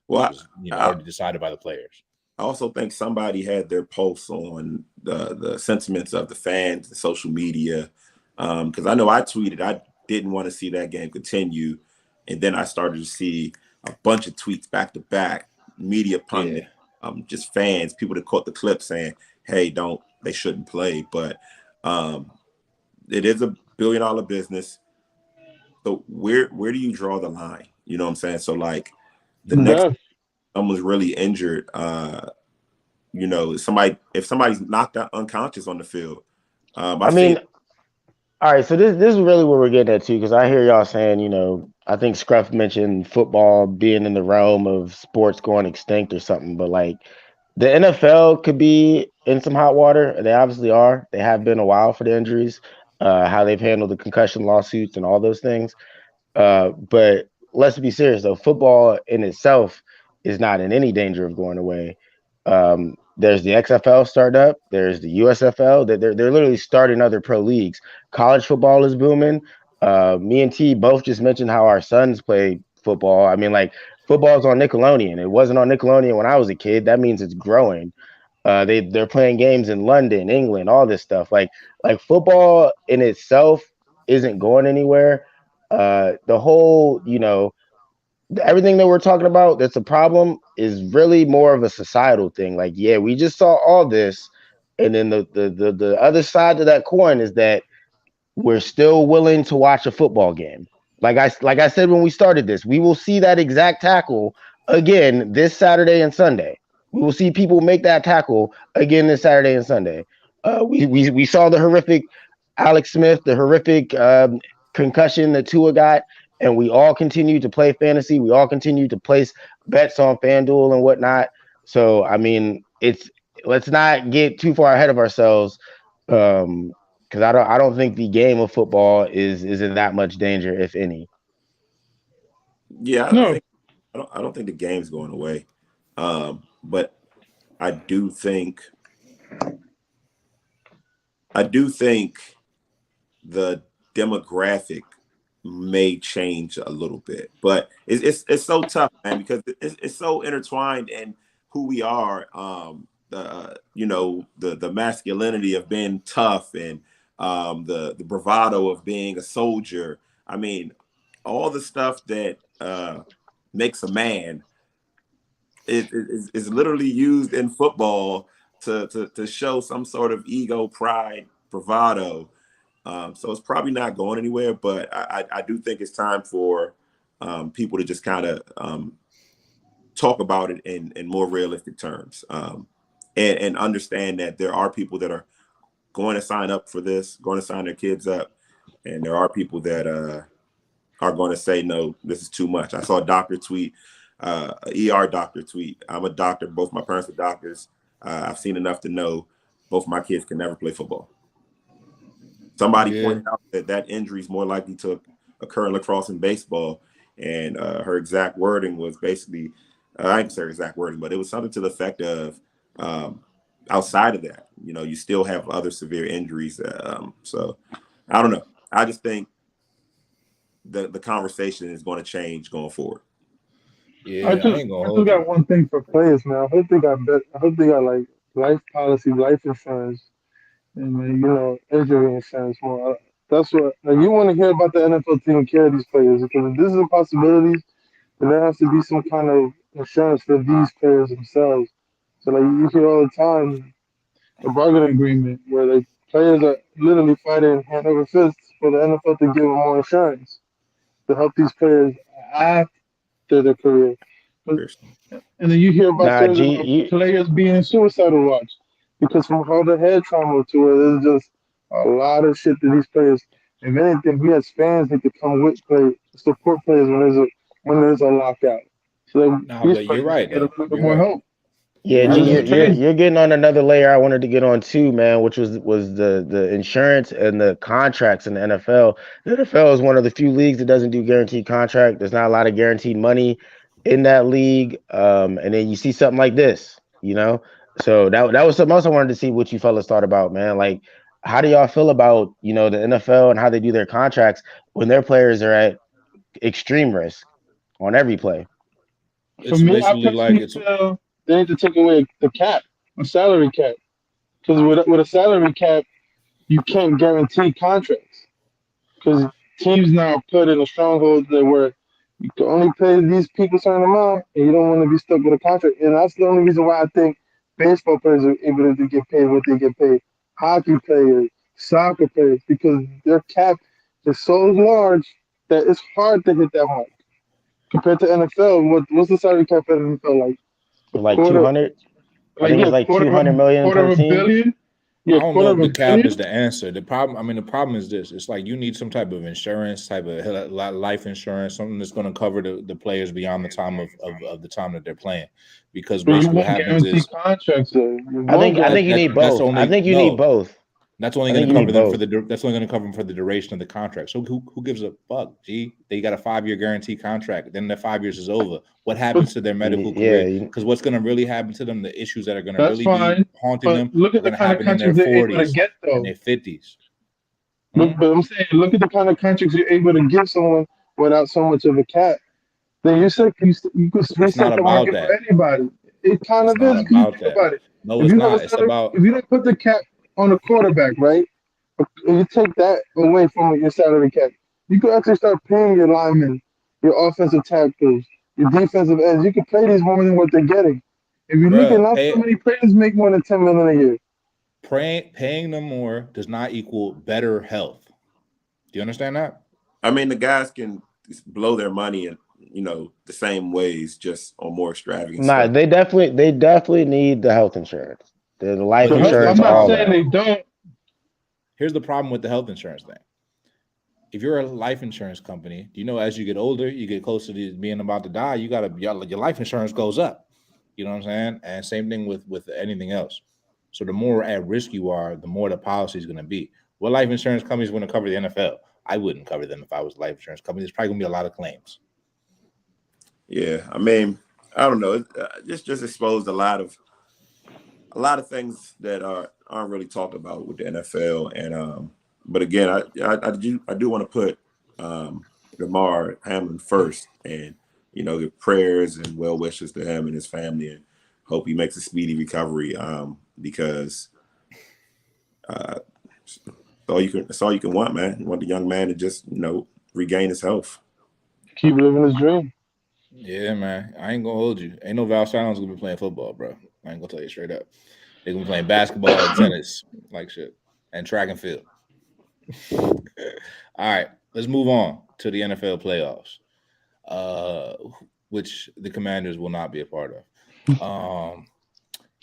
which well, was I, already decided by the players. I also think somebody had their pulse on the sentiments of the fans and social media. Because I know I tweeted I didn't want to see that game continue, and then I started to see a bunch of tweets back to back, media Yeah, pundits, just fans, people that caught the clip saying, "Hey, don't they shouldn't play. But it is $1 billion business. So where do you draw the line? You know what I'm saying? So like the next Def. someone's really injured, if somebody's knocked out unconscious on the field, I I've seen. mean, all right, so this is really what we're getting at too, because I hear y'all saying, I think Scruff mentioned football being in the realm of sports going extinct or something, but like the NFL could be in some hot water. They obviously are. They have been a while for the injuries, how they've handled the concussion lawsuits and all those things. But let's be serious though. Football in itself is not in any danger of going away. There's the XFL starting up. There's the USFL. They're literally starting other pro leagues. College football is booming. Me and T both just mentioned how our sons play football. I mean, like football's on Nickelodeon. It wasn't on Nickelodeon when I was a kid. That means it's growing. They're playing games in London, England, all this stuff. Like football in itself isn't going anywhere. The whole, everything that we're talking about that's a problem is really more of a societal thing. Like, yeah, we just saw all this, and then the other side of that coin is that we're still willing to watch a football game. Like I said when we started this, we will see that exact tackle again this Saturday and Sunday. We will see people make that tackle again this Saturday and Sunday. We saw the horrific Alex Smith, the horrific concussion that Tua got, and we all continue to play fantasy. We all continue to place bets on FanDuel and whatnot. So I mean, let's not get too far ahead of ourselves. Because I don't think the game of football is in that much danger, if any. Yeah, No. I don't think the game's going away, but I do think the demographic may change a little bit, but it's so tough, man, because it's so intertwined in who we are. The masculinity of being tough and the bravado of being a soldier. I mean, all the stuff that makes a man is literally used in football to show some sort of ego, pride, bravado. So it's probably not going anywhere, but I do think it's time for people to just kind of talk about it in more realistic terms, and understand that there are people that are going to sign up for this, going to sign their kids up, and there are people that are going to say, no, this is too much. I saw a doctor tweet, an ER doctor tweet. I'm a doctor. Both my parents are doctors. I've seen enough to know both my kids can never play football. Somebody pointed out that injury is more likely to occur in lacrosse and baseball. And her exact wording was basically, I didn't say her exact wording, but it was something to the effect of, outside of that, you still have other severe injuries. So I don't know. I just think the conversation is going to change going forward. Yeah, I I just ain't gonna I just hold you. got one thing for players, man. I hope they got like life policy, life insurance, and injury insurance more. That's what like, you want to hear about the NFL taking care of these players, because if this is a possibility, then there has to be some kind of insurance for these players themselves. So like you hear all the time a bargaining agreement where like players are literally fighting hand over fist for the NFL to give them more insurance to help these players after their career. But, and then you hear about Nah, stories G, about players being in suicidal watch because from all the head trauma to it, there's just a lot of shit that these players. If anything, we as fans need to come with play support players when there's a lockout. So that No, these but you're players right get a though. little bit You're more right. help. yeah, You're G, That's right. you're just you're crazy. you're getting on another layer I wanted to get on too, man, which was the insurance and the contracts in the NFL. The NFL is one of the few leagues that doesn't do guaranteed contract. There's not a lot of guaranteed money in that league. And then you see something like this. So that was something else I wanted to see what you fellas thought about, man. Like, how do y'all feel about the NFL and how they do their contracts when their players are at extreme risk on every play? For It's me, I basically like personally it's feel they need to take away the cap, a salary cap, because with a salary cap, you can't guarantee contracts. Because teams now put in a stronghold that where you can only pay these people a certain amount, and you don't want to be stuck with a contract. And that's the only reason why I think baseball players are able to get paid what they get paid. hockey players, soccer players, because their cap is so large that it's hard to hit that mark. Compared to NFL, what's the salary cap at NFL like? A Like quarter, 200. I like think yeah, it's like quarter of 200 million quarter per of a team. billion. I Yeah, don't quarter know of if a the cap billion. is the answer. The problem is this. It's like you need some type of insurance, type of life insurance, something that's going to cover the players beyond the time of the time that they're playing. Because But you basically what won't happens guarantee is contracts though. You I won't think that, you that guarantee need that's both. contracts. I only think you need no. both. That's only I going think to you cover need them for both. that's only going to cover them for the duration of the contract. So who gives a fuck? G, they got a 5-year guarantee contract. Then the 5 years is over. What But happens to their medical Yeah, career? Because what's going to really happen to them, the issues that are going to that's really be fine. haunting But them, look are at the going to kind of happen in their contracts they're able to 40s get and though. their 50s. But I'm saying, look at the kind of contracts you're able to give someone without so much of a cap. Then you could It's not reset the about market for that. anybody. It kind It's of not is because you about think that. about it. No, If it's you have a not. It's salary, about if you don't put the cap on the quarterback, right? If you take that away from your salary cap, you could actually start paying your linemen, your offensive tackles, your defensive ends. You could pay these more than what they're getting. If you look at bruh, not so many players make more than 10 million a year. paying them more does not equal better health. Do you understand that? I mean, the guys can blow their money in, the same ways, just on more extravagant nah, stuff. they definitely need the health insurance, the life But here's the insurance, I'm not all problem. saying that. they don't. Here's the problem with the health insurance thing. If you're a life insurance company, as you get older, you get closer to being about to die, your life insurance goes up. You know what I'm saying? And same thing with anything else. So the more at risk you are, the more the policy is going to be. What life insurance companies going to cover the NFL? I wouldn't cover them if I was a life insurance company. There's probably going to be a lot of claims. Yeah, I mean, I don't know. Just exposed a lot of things that aren't really talked about with the NFL. And but again, I do want to put Damar Hamlin first, and give prayers and well wishes to him and his family, and hope he makes a speedy recovery. Because that's all you can want, man. You want the young man to just regain his health. Keep living his dream. Yeah, man. I ain't gonna hold you. Ain't no Val Silence gonna be playing football, bro. I ain't gonna tell you straight up. They're gonna be playing basketball and tennis, like shit, and track and field. All right, let's move on to the NFL playoffs, which the Commanders will not be a part of.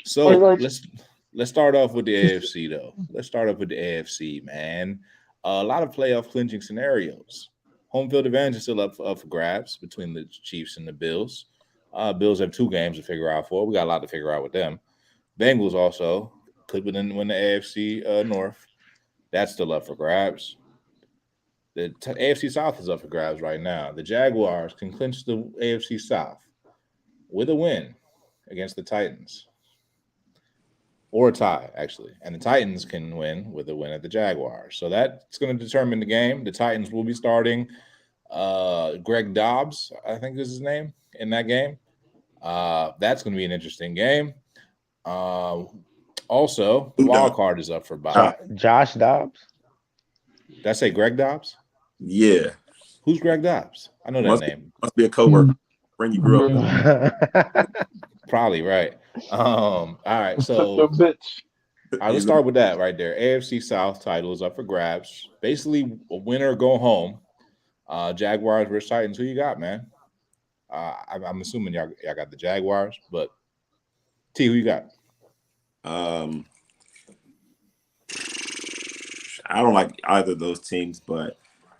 So let's start off with the AFC though. Let's start off with the AFC, man. A lot of playoff clinching scenarios. Home field advantage is still up for grabs between the Chiefs and the Bills. Bills have 2 games to figure out for. We got a lot to figure out with them. Bengals also could win the AFC North. That's still up for grabs. The AFC South is up for grabs right now. The Jaguars can clinch the AFC South with a win against the Titans. Or a tie, actually. And the Titans can win with a win at the Jaguars. So that's going to determine the game. The Titans will be starting Greg Dobbs, I think is his name, in that game. That's going to be an interesting game. Also, the wild card is up for bye. Josh Dobbs? Did I say Greg Dobbs? Yeah. Who's Greg Dobbs? I know that name. Must be a coworker. Friend you grew up with. Probably, right. All right, so Your bitch. all right, let's start with that right there. AFC South title is up for grabs. Basically, a winner go home. Jaguars versus Titans. Who you got, man? I'm assuming y'all got the Jaguars, but T, who you got? I don't like either of those teams, but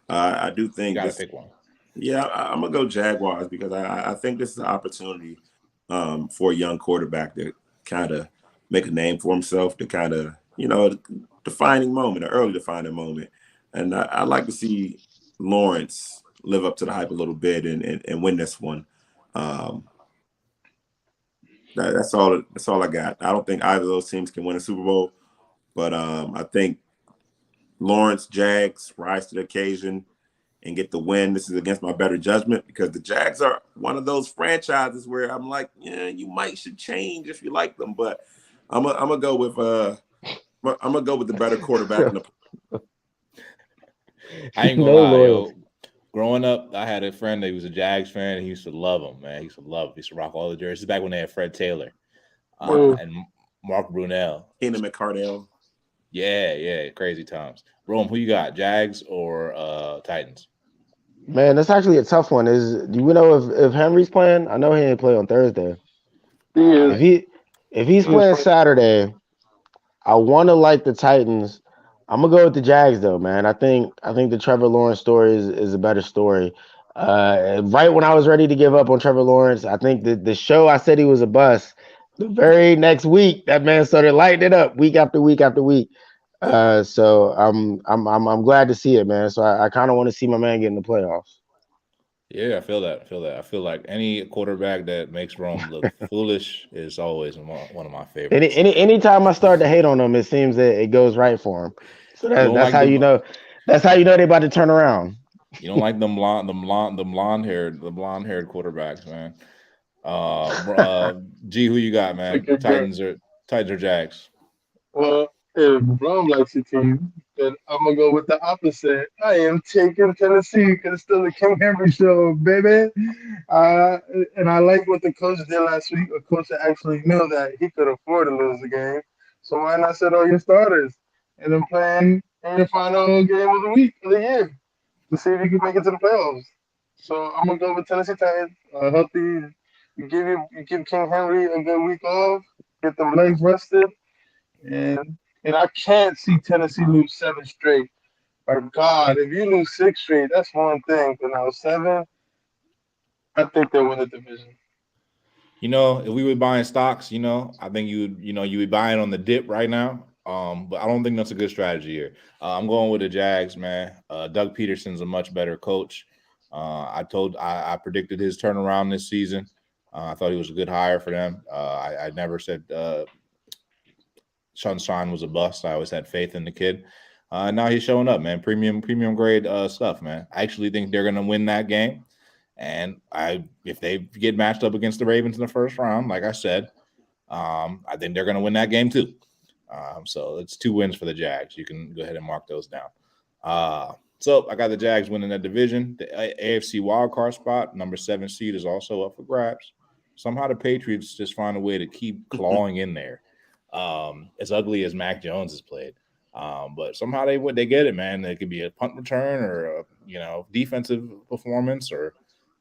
I do think you gotta pick one. Yeah, I'm gonna go Jaguars because I think this is an opportunity for a young quarterback to kind of make a name for himself, to kind of defining moment, an early defining moment, and I'd like to see Lawrence live up to the hype a little bit and win this one. That's all I got. I don't think either of those teams can win a Super Bowl, but I think Lawrence, Jags rise to the occasion and get the win. This is against my better judgment because the Jags are one of those franchises where I'm like, yeah, you should change if you like them, but I'm gonna go with the better quarterback. I ain't gonna lie, yo. Growing up, I had a friend that was a Jags fan, and he used to love them, man. He used to love them. He used to rock all the jerseys back when they had Fred Taylor and Mark Brunell. Keenan McCardell. Yeah, crazy times. Rome, who you got? Jags or Titans? Man, that's actually a tough one. Do we know if Henry's playing? I know he didn't play on Thursday. He is. If he's He is playing playing. Saturday, I want to like the Titans. I'm gonna go with the Jags though, man. I think the Trevor Lawrence story is a better story. Right when I was ready to give up on Trevor Lawrence, I think the show I said he was a bust. The very next week, that man started lighting it up week after week after week. So I'm glad to see it, man. So I kind of want to see my man get in the playoffs. Yeah, I feel that. I feel like any quarterback that makes Rome look foolish is always one of my favorites. Anytime I start to hate on him, it seems that it goes right for him. So You don't that's like how you know. That's how you know they about to turn around. You don't like them blonde haired quarterbacks, man. G, who you got, man? Okay, Titans or Jags? Well, if Rom likes the team, then I'm gonna go with the opposite. I am taking Tennessee because it's still the King Henry show, baby. Uh, and I like what the coach did last week. A coach that actually knew that he could afford to lose the game. So why not set all your starters and then playing in your final game of the week of the year to see if you can make it to the playoffs? So I'm gonna go with Tennessee Titans. Healthy. You give King Henry a good week off. Get them legs rested. And I can't see Tennessee lose 7 straight. But God, if you lose 6 straight, that's one thing. But now 7, I think they'll win the division. If we were buying stocks, I think you'd be buying on the dip right now. But I don't think that's a good strategy here. I'm going with the Jags, man. Doug Peterson's a much better coach. I predicted his turnaround this season. I thought he was a good hire for them. I never said Sunshine was a bust. I always had faith in the kid. Now he's showing up, man. Premium grade stuff, man. I actually think they're gonna win that game. And if they get matched up against the Ravens in the first round, like I said, I think they're gonna win that game too. So it's 2 wins for the Jags. You can go ahead and mark those down. So I got the Jags winning that division. The AFC wildcard spot, number 7 seed, is also up for grabs. Somehow the Patriots just find a way to keep clawing in there. As ugly as Mac Jones has played. But somehow they get it, man. It could be a punt return or a defensive performance, or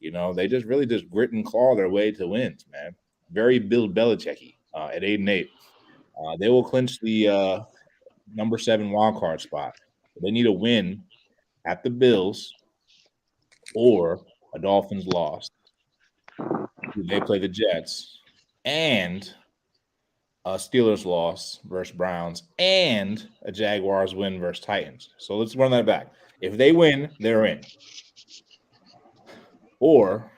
they just really just grit and claw their way to wins, man. Very Bill Belichick-y at 8-8. They will clinch the number 7 wild card spot. They need a win at the Bills or a Dolphins loss. They play the Jets and a Steelers loss versus Browns and a Jaguars win versus Titans. So let's run that back. If they win, they're in. Or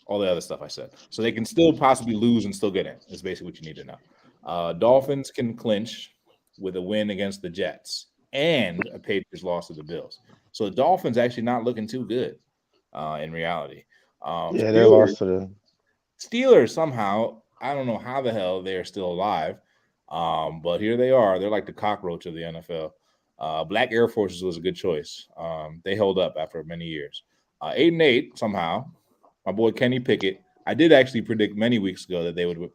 all the other stuff I said. So they can still possibly lose and still get in. That's basically what you need to know. Dolphins can clinch with a win against the Jets and a Patriots loss to the Bills. So the Dolphins actually not looking too good in reality. They lost to the Steelers somehow. I don't know how the hell they're still alive, but here they are. They're like the cockroach of the NFL. Black Air Forces was a good choice. They held up after many years. 8-8 somehow. My boy Kenny Pickett. I did actually predict many weeks ago that they would,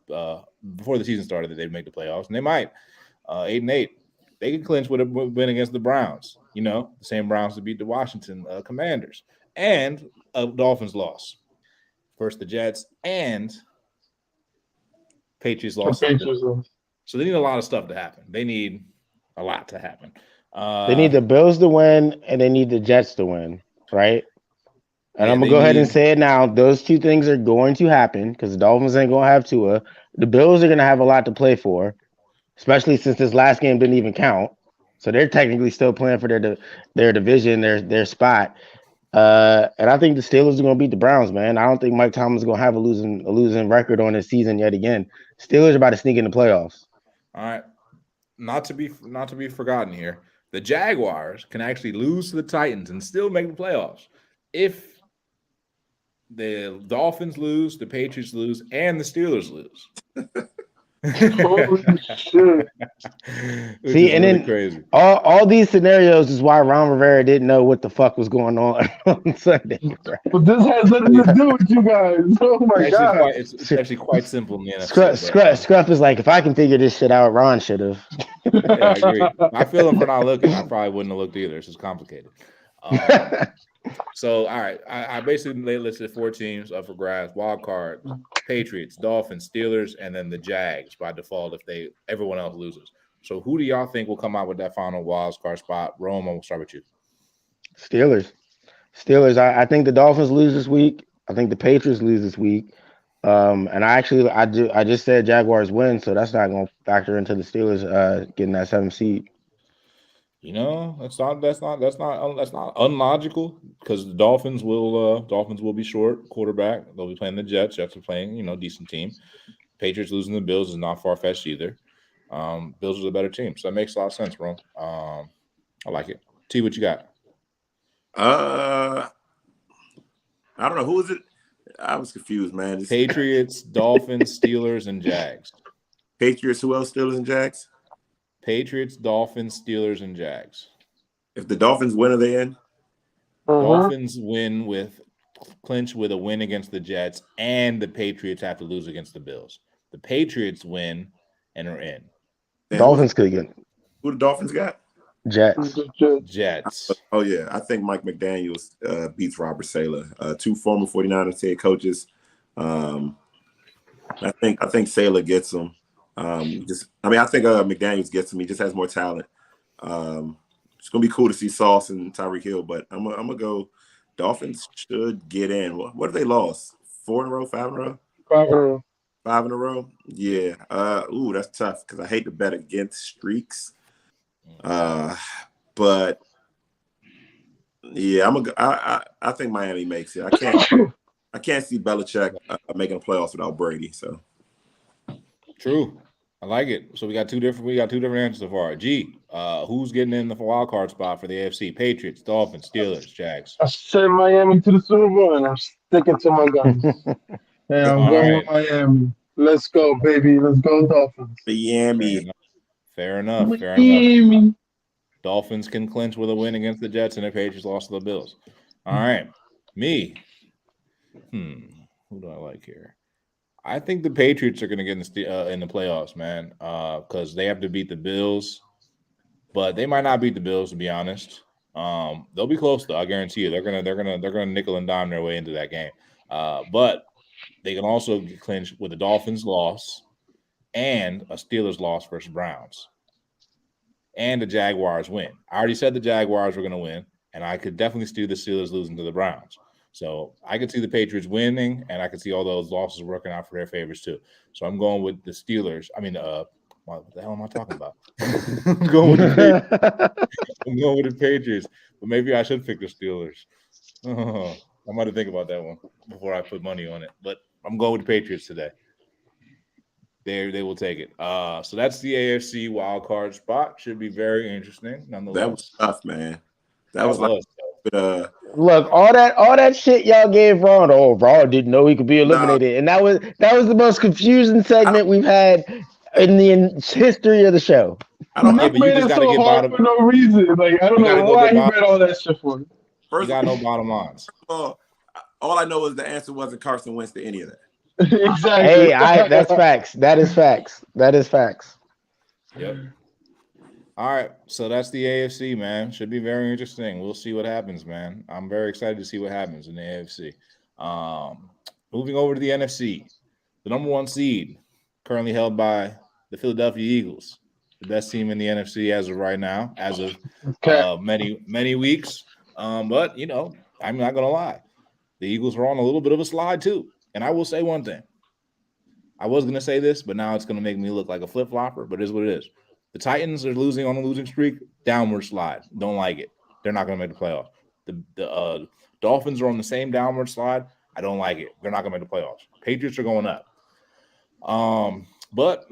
before the season started, that they'd make the playoffs, and they might. 8-8. They can clinch with a win against the Browns. The same Browns that beat the Washington Commanders, and a Dolphins loss. First the Jets and Patriots lost. So they need a lot of stuff to happen. They need a lot to happen. They need the Bills to win, and they need the Jets to win, right? And I'm going to go ahead and say it now. Those 2 things are going to happen because the Dolphins ain't going to have Tua. The Bills are going to have a lot to play for, especially since this last game didn't even count. So they're technically still playing for their division, their spot. And I think the Steelers are going to beat the Browns, man. I don't think Mike Tomlin's going to have a losing record on his season yet again. Steelers are about to sneak in the playoffs. All right. Not to be forgotten here. The Jaguars can actually lose to the Titans and still make the playoffs if the Dolphins lose, the Patriots lose, and the Steelers lose. Holy shit. See, and then crazy. All these scenarios is why Ron Rivera didn't know what the fuck was going on Sunday. Right? But this has nothing to do with you guys. Oh my God. It's actually quite simple in the NFL. Scruff is like, if I can figure this shit out, Ron should have. Yeah, I agree. I feel him for not looking. I probably wouldn't have looked either. It's just complicated. So, all right, I basically listed 4 teams up for grabs: wild card, Patriots, Dolphins, Steelers, and then the Jags by default if everyone else loses. So, who do y'all think will come out with that final wild card spot? Rome, we'll start with you. Steelers. I think the Dolphins lose this week. I think the Patriots lose this week. And I just said Jaguars win, so that's not going to factor into the Steelers getting that 7th seed. You know, that's not unlogical because the Dolphins will be short quarterback. They'll be playing the Jets. Jets are playing, decent team. Patriots losing the Bills is not far fetched either. Bills is a better team, so that makes a lot of sense, bro. I like it. T, what you got? I don't know, who is it? I was confused, man. Patriots, Dolphins, Steelers, and Jags. Patriots. Who else? Steelers and Jags. Patriots, Dolphins, Steelers, and Jags. If the Dolphins win, are they in? Dolphins clinch with a win against the Jets, and the Patriots have to lose against the Bills. The Patriots win and are in. Dolphins could get. Who the Dolphins got? Jets. Oh yeah, I think Mike McDaniels beats Robert Saleh. 2 former 49ers head coaches. I think Saleh gets him. I think McDaniels gets him. He just has more talent. It's gonna be cool to see Sauce and Tyreek Hill, but I'm gonna go. Dolphins should get in. What have they lost? 4 in a row? 5 in a row? 5 in a row. 5 in a row? Yeah. That's tough because I hate to bet against streaks. But yeah, I think Miami makes it. I can't see Belichick making the playoffs without Brady. So true. I like it. So we got two different answers so far. G, who's getting in the wild card spot for the AFC? Patriots, Dolphins, Steelers, Jags. I sent Miami to the Super Bowl, and I'm sticking to my guns. And I'm going with Miami. Let's go, baby. Let's go, Dolphins. Miami. Fair enough. Dolphins can clinch with a win against the Jets, and the Patriots lost to the Bills. All right. Me. Who do I like here? I think the Patriots are going to get in the playoffs, man, because they have to beat the Bills, but they might not beat the Bills, to be honest. They'll be close, though. I guarantee you, they're gonna nickel and dime their way into that game. But they can also clinch with the Dolphins' loss and a Steelers loss versus Browns, and the Jaguars win. I already said the Jaguars were going to win, and I could definitely see the Steelers losing to the Browns. So I could see the Patriots winning, and I could see all those losses working out for their favors too. So I'm going with the Steelers. What the hell am I talking about? I'm going with the Patriots, but maybe I should pick the Steelers. I might have think about that one before I put money on it, but I'm going with the Patriots today. They will take it. So that's the AFC wild card spot. Should be very interesting. Nonetheless, that was tough, man. That was Look, all that shit y'all gave Ron. Oh, Ron didn't know he could be eliminated, and that was the most confusing segment we've had in the history of the show. Nick made it so hard for no reason. Like I don't know why he read all that shit for. You got no bottom lines. All I know is the answer wasn't Carson Wentz to any of that. Exactly. Hey, that's facts. That is facts. Yep. All right, so that's the AFC, man. Should be very interesting. We'll see what happens, man. I'm very excited to see what happens in the AFC. Moving over to the NFC, the number 1 seed, currently held by the Philadelphia Eagles, the best team in the NFC as of right now, as of many weeks. But I'm not gonna lie, the Eagles are on a little bit of a slide too. And I will say one thing. I was gonna say this, but now it's gonna make me look like a flip-flopper. But it is what it is. The Titans are losing on a losing streak. Downward slide. Don't like it. They're not going to make the playoffs. The Dolphins are on the same downward slide. I don't like it. They're not going to make the playoffs. Patriots are going up. But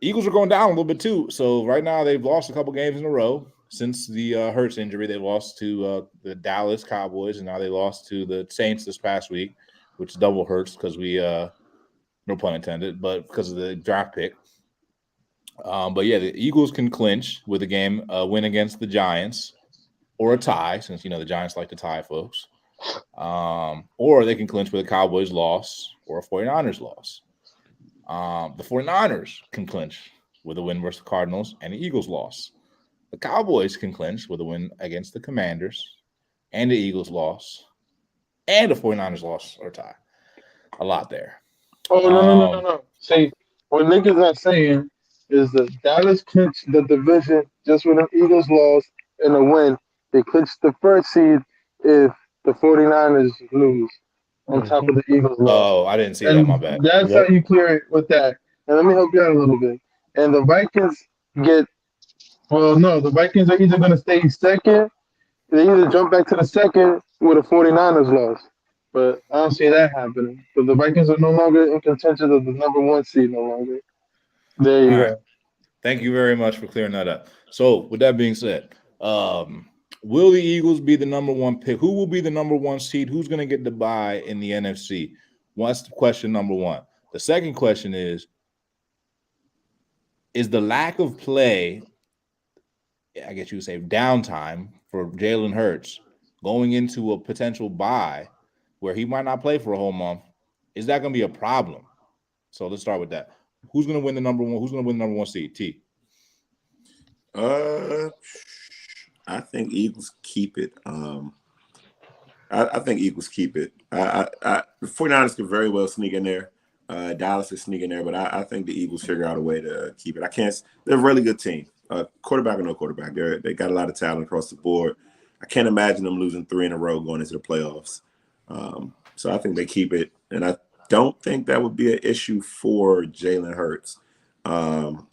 Eagles are going down a little bit too. So right now they've lost a couple games in a row since the Hurts injury. They lost to the Dallas Cowboys, and now they lost to the Saints this past week, which double hurts because we no pun intended, but because of the draft pick. But yeah, the Eagles can clinch with a win against the Giants, or a tie, since the Giants like to tie, folks. Or they can clinch with a Cowboys loss or a 49ers loss. The 49ers can clinch with a win versus the Cardinals and the Eagles loss. The Cowboys can clinch with a win against the Commanders and the Eagles loss and the 49ers loss or tie. A lot there. Oh no. See, what niggas not saying is that Dallas clinched the division just with an Eagles loss and a win. They clinched the first seed if the 49ers lose on top of the Eagles loss. Oh, I didn't see that. My And bad. that's how you clear it with that. And let me help you out a little bit. And the Vikings get well, no, the Vikings are either gonna stay second, they either jump back to the second with a 49ers loss. But I don't see that happening. But the Vikings are no longer in contention of the number one seed no longer. There you All go. right. Thank you very much for clearing that up. So, with that being said, will the Eagles be the number one pick? Who will be the number one seed? Who's going to get the bye in the NFC? Well, that's question number one. The second question is the lack of play, I guess you would say downtime for Jalen Hurts going into a potential bye where he might not play for a whole month, is that going to be a problem? So let's start with that. Who's going to win the number one? Who's going to win the number one seed? T. I think Eagles keep it. I think Eagles keep it. The 49ers could very well sneak in there. Dallas is sneaking there, but I think the Eagles figure out a way to keep it. They're a really good team. Quarterback or no quarterback, they got a lot of talent across the board. I can't imagine them losing 3 in a row going into the playoffs. So I think they keep it, and I don't think that would be an issue for Jalen Hurts.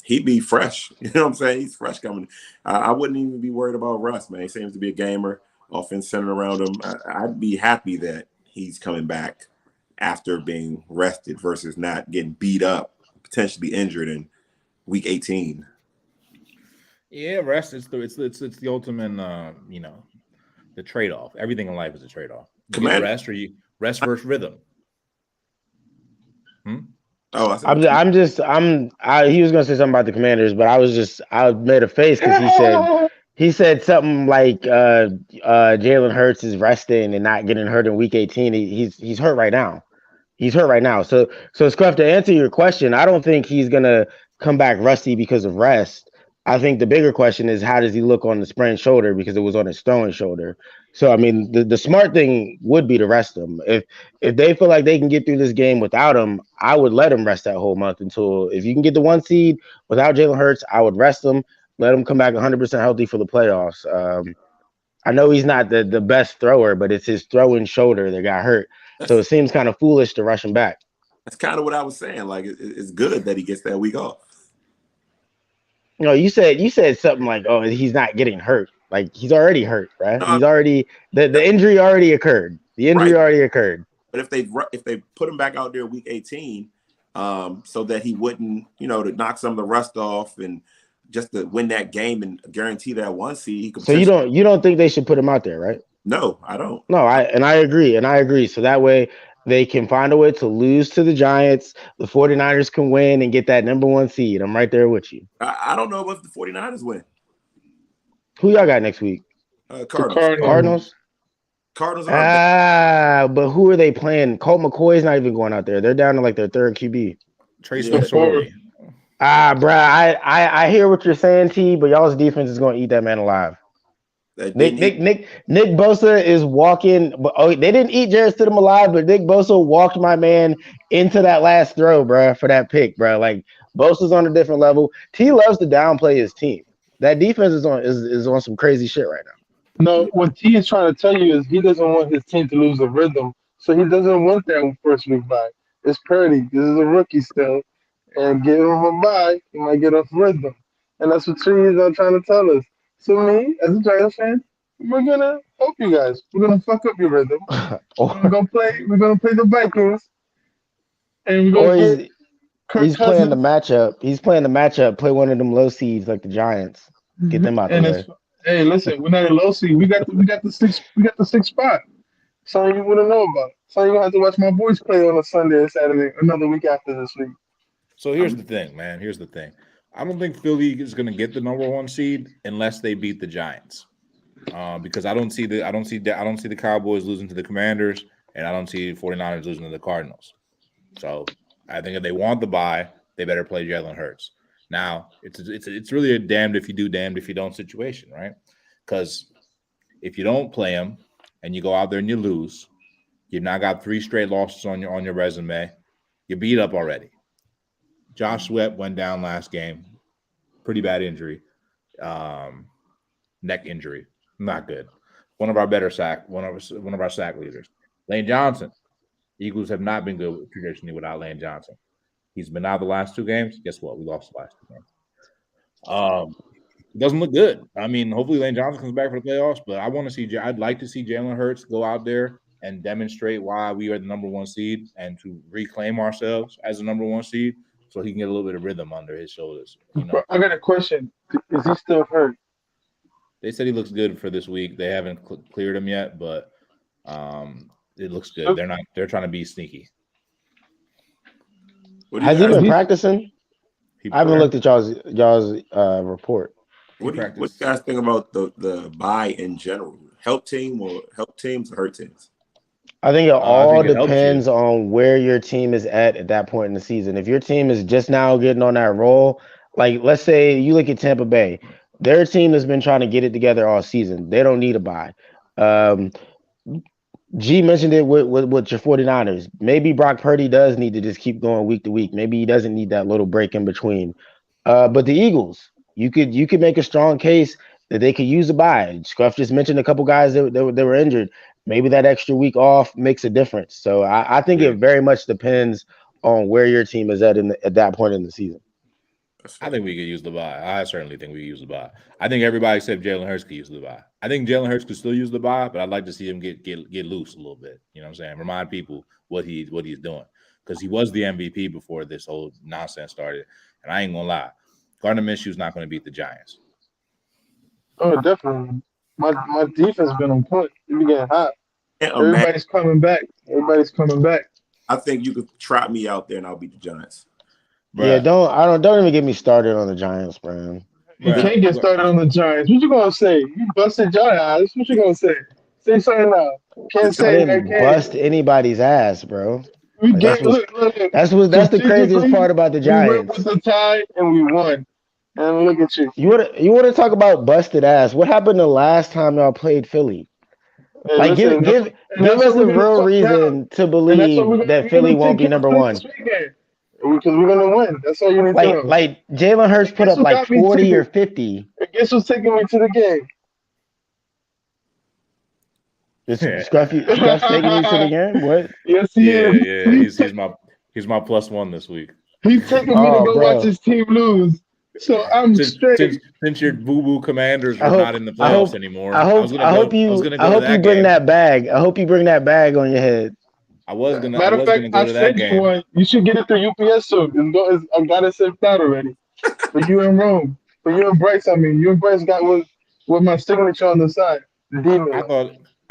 He'd be fresh. You know what I'm saying? He's fresh coming. I wouldn't even be worried about Russ, man. He seems to be a gamer, offense centered around him. I'd be happy that he's coming back after being rested versus not getting beat up, potentially injured in week 18. Yeah, rest is the ultimate, the trade-off. Everything in life is a trade-off. You get rest or you rest versus rhythm. Oh, he was gonna say something about the Commanders, but I made a face because he said something like Jalen Hurts is resting and not getting hurt in week 18. He's hurt right now. He's hurt right now. So Scruff, to answer your question, I don't think he's gonna come back rusty because of rest. I think the bigger question is how does he look on the sprained shoulder because it was on his throwing shoulder. So I mean, the smart thing would be to rest him. If they feel like they can get through this game without him, I would let him rest that whole month until if you can get the 1 seed without Jalen Hurts, I would rest him, let him come back 100% healthy for the playoffs. I know he's not the best thrower, but it's his throwing shoulder that got hurt. So it seems kind of foolish to rush him back. That's kind of what I was saying. Like it's good that he gets that week off. No, you said something like, "Oh, he's not getting hurt." Like he's already hurt, right? He's already the injury already occurred. The injury already occurred. But if they put him back out there week 18, so that he wouldn't, to knock some of the rust off and just to win that game and guarantee that 1 seed. He could so you don't think they should put him out there, right? No, I don't. No, I agree. So that way they can find a way to lose to the Giants. The 49ers can win and get that number 1 seed. I'm right there with you. I don't know if the 49ers win. Who y'all got next week? Cardinals. Cardinals are but who are they playing? Colt McCoy's not even going out there. They're down to like their 3rd QB. Trace McSorley. Bruh, I hear what you're saying, T, but y'all's defense is going to eat that man alive. Nick Bosa is walking. They didn't eat Jarrett Stidham alive, but Nick Bosa walked my man into that last throw, bro, for that pick, bro. Like Bosa's on a different level. T loves to downplay his team. That defense is on some crazy shit right now. No, what T is trying to tell you is he doesn't want his team to lose the rhythm, so he doesn't want that first week bye. It's Purdy. This is a rookie still, and give him a bye, he might get off rhythm, and that's what T is trying to tell us. So me, as a Giants fan, we're gonna help you guys. We're gonna fuck up your rhythm. We're gonna play the Vikings, and we're gonna get He's playing the matchup. Play one of them low seeds like the Giants. Get them out there. Hey, listen, we're not a low seed. We got the 6th spot. Something you wouldn't know about. So you're gonna have to watch my boys play on a Sunday or Saturday, another week after this week. So here's the thing, man. Here's the thing. I don't think Philly is going to get the number 1 seed unless they beat the Giants, because I don't see the Cowboys losing to the Commanders, and I don't see 49ers losing to the Cardinals. So I think if they want the bye, they better play Jalen Hurts. Now, it's really a damned if you do, damned if you don't situation, right? Because if you don't play him and you go out there and you lose, you've now got 3 straight losses on your resume. You're beat up already. Josh Sweat went down last game. Pretty bad injury. Neck injury. Not good. One of our sack leaders. Lane Johnson. Eagles have not been good traditionally without Lane Johnson. He's been out the last 2 games. Guess what? We lost the last 2 games. It doesn't look good. I mean, hopefully Lane Johnson comes back for the playoffs, but I'd like to see Jalen Hurts go out there and demonstrate why we are the number 1 seed and to reclaim ourselves as the number 1 seed so he can get a little bit of rhythm under his shoulders. I got a question. Is he still hurt? They said he looks good for this week. They haven't cleared him yet, but it looks good. They're trying to be sneaky. Has he been practicing? I haven't looked at y'all's report. What do you guys think about the bye in general? Help teams or hurt teams? I think it all depends on where your team is at that point in the season. If your team is just now getting on that roll, like let's say you look at Tampa Bay, their team has been trying to get it together all season. They don't need a bye. G mentioned it with your 49ers. Maybe Brock Purdy does need to just keep going week to week. Maybe he doesn't need that little break in between. But the Eagles, you could make a strong case that they could use a bye. Scruff just mentioned a couple guys that were injured. Maybe that extra week off makes a difference. So I think it very much depends on where your team is at that point in the season. I think we could use the bye. I certainly think we could use the bye. I think everybody except Jalen Hurts could use the bye. I think Jalen Hurts could still use the bye, but I'd like to see him get loose a little bit. You know what I'm saying? Remind people what he's doing. Because he was the MVP before this whole nonsense started. And I ain't gonna lie. Gardner Minshew's not going to beat the Giants. Oh, definitely. My defense been on point. We getting hot. Everybody's coming back. I think you could trot me out there and I'll beat the Giants. Bruh. Yeah, don't even get me started on the Giants, bro. You can't get started on the Giants. What you gonna say? You busted your ass. What you gonna say? Say something now. Can't say I didn't bust anybody's ass, bro. Look. That's the craziest part about the Giants. We went with the tie and we won. And look at you. You want to talk about busted ass? What happened the last time y'all played Philly? Hey, like, listen, give us a real reason to believe that Philly won't be number 1. Because we're gonna win. That's all you need to know. Like Jalen Hurts put up like 40 or 50. And guess who's taking me to the game? Scruffy taking me to the game? What? Yes, he is. Yeah. He's my +1 this week. He's taking me to go watch his team lose. So I'm straight. Since your boo-boo Commanders are not in the playoffs anymore. I hope you bring that bag. I hope you bring that bag on your head. Matter of fact, I sent you one. You should get it through UPS soon. I got it sent out already. For you in Rome. For you and Bryce, you and Bryce got with my signature on the side.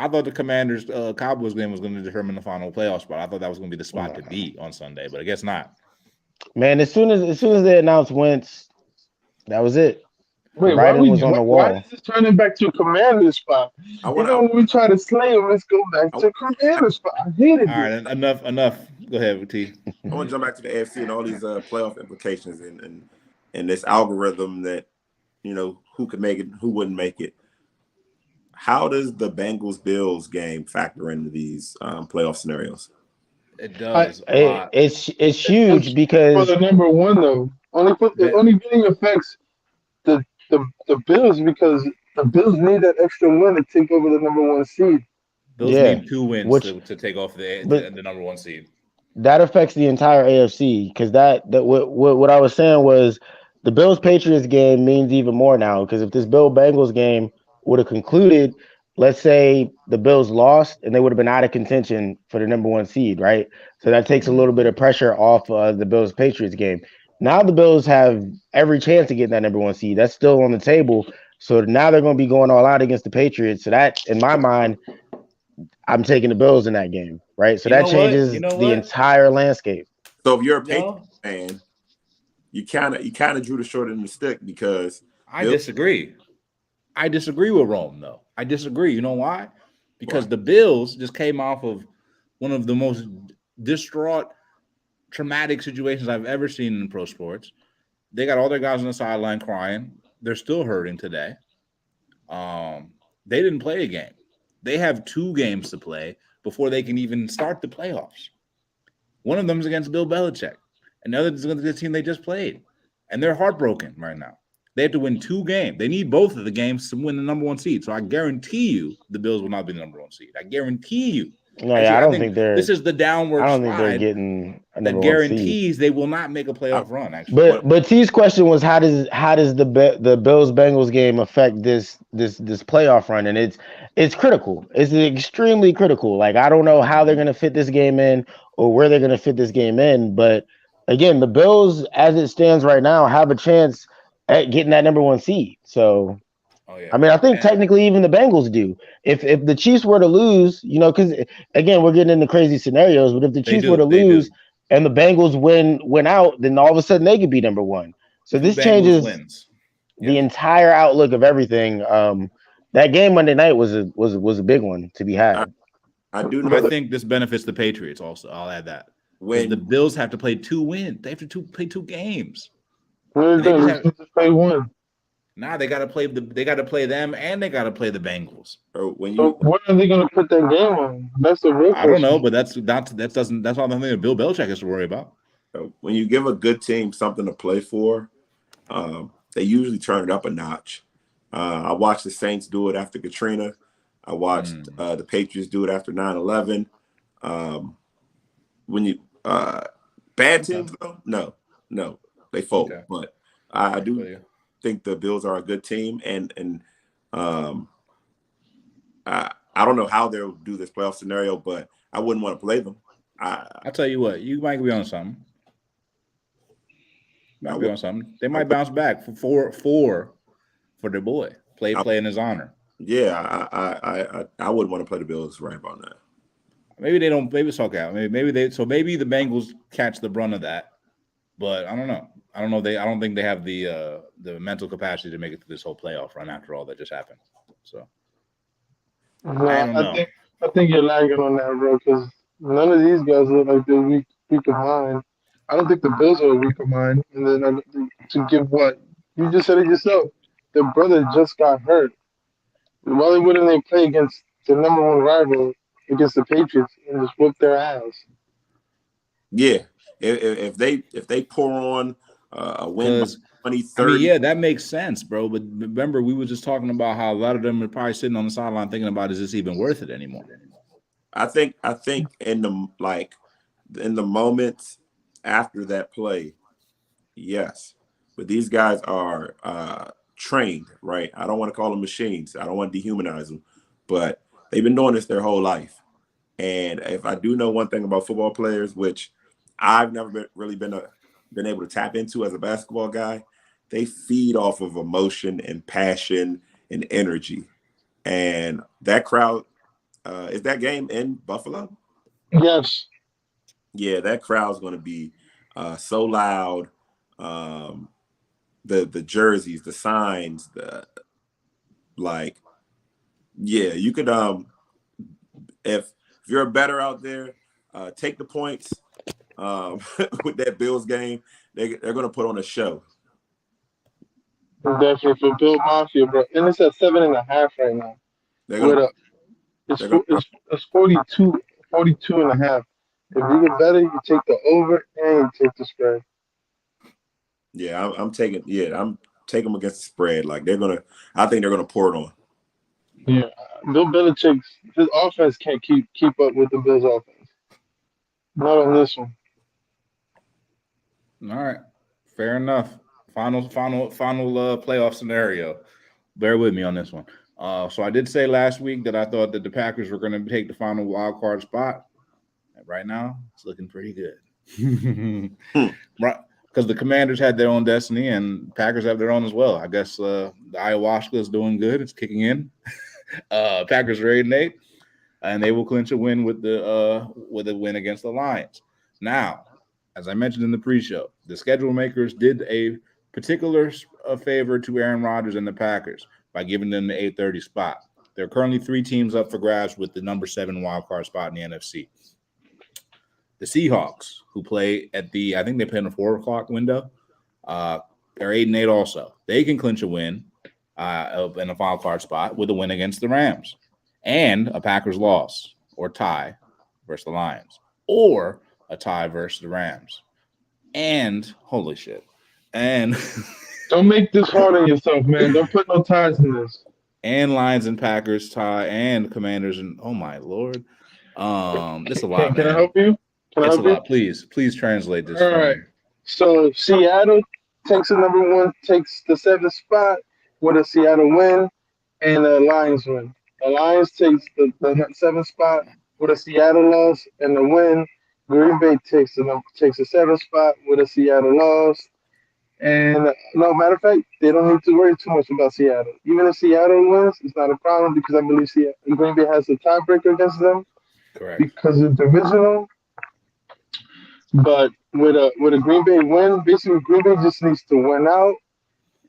I thought the Commanders Cowboys game was going to determine the final playoff spot. I thought that was going to be the spot to beat on Sunday, but I guess not. Man, as soon as they announced Wentz, that was it. Wait, was on the wall. Why is this turning back to a Commander spot? When we try to slay him, let's go back to Commander spot. I hate it. All right, enough. Go ahead, T. I want to jump back to the AFC and all these playoff implications and this algorithm that, who could make it, who wouldn't make it. How does the Bengals-Bills game factor into these playoff scenarios? It does. It's huge because for the number 1 though, only thing affects the Bills because the Bills need that extra win to take over the number 1 seed. Bills need 2 wins to take off the number 1 seed. That affects the entire AFC because what I was saying was the Bills-Patriots game means even more now because if this Bill-Bengals game would have concluded, let's say the Bills lost and they would have been out of contention for the number 1 seed, right? So that takes a little bit of pressure off the Bills-Patriots game. Now the Bills have every chance to get that number 1 seed. That's still on the table. So now they're going to be going all out against the Patriots. So that, in my mind, I'm taking the Bills in that game, right? So that changes the entire landscape. So if you're a Patriots fan, you kind of drew the short end of the stick because I disagree. I disagree with Rome, though. I disagree. You know why? Because the Bills just came off of one of the most distraught, traumatic situations I've ever seen in pro sports. They got all their guys on the sideline crying. They're still hurting today. They didn't play a game. They have 2 games to play before they can even start the playoffs. One of them is against Bill Belichick, and the other is against the team they just played. And they're heartbroken right now. They have to win 2 games. They need both of the games to win the number 1 seed. So I guarantee you the Bills will not be the number 1 seed. I guarantee you. No, yeah, I don't think they're. This is the downward I don't think they're slide getting a that number 1 seed. guarantees they will not make a playoff run. Actually, But T's question was how does the Bills Bengals game affect this playoff run? And it's critical. It's extremely critical. Like I don't know how they're gonna fit this game in or where they're gonna fit this game in. But again, the Bills, as it stands right now, have a chance at getting that number 1 seed. So. I mean, I think technically even the Bengals do. If the Chiefs were to lose, because again we're getting into crazy scenarios. But if the Chiefs were to lose and the Bengals win out, then all of a sudden they could be number 1. So this changes the entire outlook of everything. That game Monday night was a big one to be had. I do know. I think this benefits the Patriots also. I'll add that when the Bills have to play 2 wins, they have to play 2 games. They just play 1. Nah, they got to play them, and they got to play the Bengals. So when are they going to put that game on? That's the real question. I don't know, but that's all the thing that Bill Belichick has to worry about. When you give a good team something to play for, they usually turn it up a notch. I watched the Saints do it after Katrina. I watched the Patriots do it after 9/11. When you bad teams though, no, they fold. Okay. But I do think the Bills are a good team, and I don't know how they'll do this playoff scenario, but I wouldn't want to play them. I'll tell you what, you might be on something. They might bounce back for their boy. Play in his honor. Yeah, I wouldn't want to play the Bills right about now. Maybe they don't. Maybe it's okay out. Maybe the Bengals catch the brunt of that, but I don't know. I don't think they have the mental capacity to make it through this whole playoff run after all that just happened. So I don't know. I think you're lagging on that, bro, because none of these guys look like they're weak of mind. I don't think the Bills are weak of mind. And then to give what? You just said it yourself. Their brother just got hurt. Why wouldn't they play against the number 1 rival against the Patriots and just whoop their ass? Yeah. If they pour on a win by 20-30. That makes sense, bro. But remember, we were just talking about how a lot of them are probably sitting on the sideline thinking about, is this even worth it anymore? I think in the moments after that play, yes. But these guys are trained, right? I don't want to call them machines. I don't want to dehumanize them, but they've been doing this their whole life. And if I do know one thing about football players, which I've never been able to tap into as a basketball guy, they feed off of emotion and passion and energy. And that crowd, is that game in Buffalo? Yes. Yeah, that crowd's going to be so loud. The jerseys, the signs, you could if you're a bettor out there, take the points with that Bills game. They're going to put on a show. Definitely for Bill Mafia, bro. And it's at 7.5 right now. It's 42 and a half. If you get better, you take the over and you take the spread. Yeah, I'm taking them against the spread. I think they're gonna pour it on. Yeah, Bill Belichick's his offense can't keep up with the Bills' offense. Not on this one. All right, fair enough. Final playoff scenario. Bear with me on this one. So I did say last week that I thought that the Packers were going to take the final wild card spot. And right now, it's looking pretty good. Right. Because the Commanders had their own destiny, and Packers have their own as well. I guess the ayahuasca is doing good; it's kicking in. Packers are 8-8, and they will clinch a win with a win against the Lions. Now, as I mentioned in the pre-show, the schedule makers did a particular favor to Aaron Rodgers and the Packers by giving them the 8:30 spot. There are currently 3 teams up for grabs with the number 7 wild card spot in the NFC. The Seahawks, who play I think they play in a 4 o'clock window, They're 8-8 also. They can clinch a win in a wild card spot with a win against the Rams and a Packers loss or tie versus the Lions or a tie versus the Rams. And holy shit. And don't make this hard on yourself, man. Don't put no ties in this. And Lions and Packers tie and Commanders and oh my lord. This is a lot, Can man. I help you? It's a lot. Please translate this. All right. So Seattle takes the number 1, takes the 7th spot with a Seattle win and the Lions win. The Lions takes the 7th spot with a Seattle loss and a win. Green Bay takes the 7th spot with a Seattle loss. And no matter of fact, they don't need to worry too much about Seattle. Even if Seattle wins, it's not a problem because I believe Green Bay has a tiebreaker against them. Correct. Because it's divisional. But with a Green Bay win, basically Green Bay just needs to win out,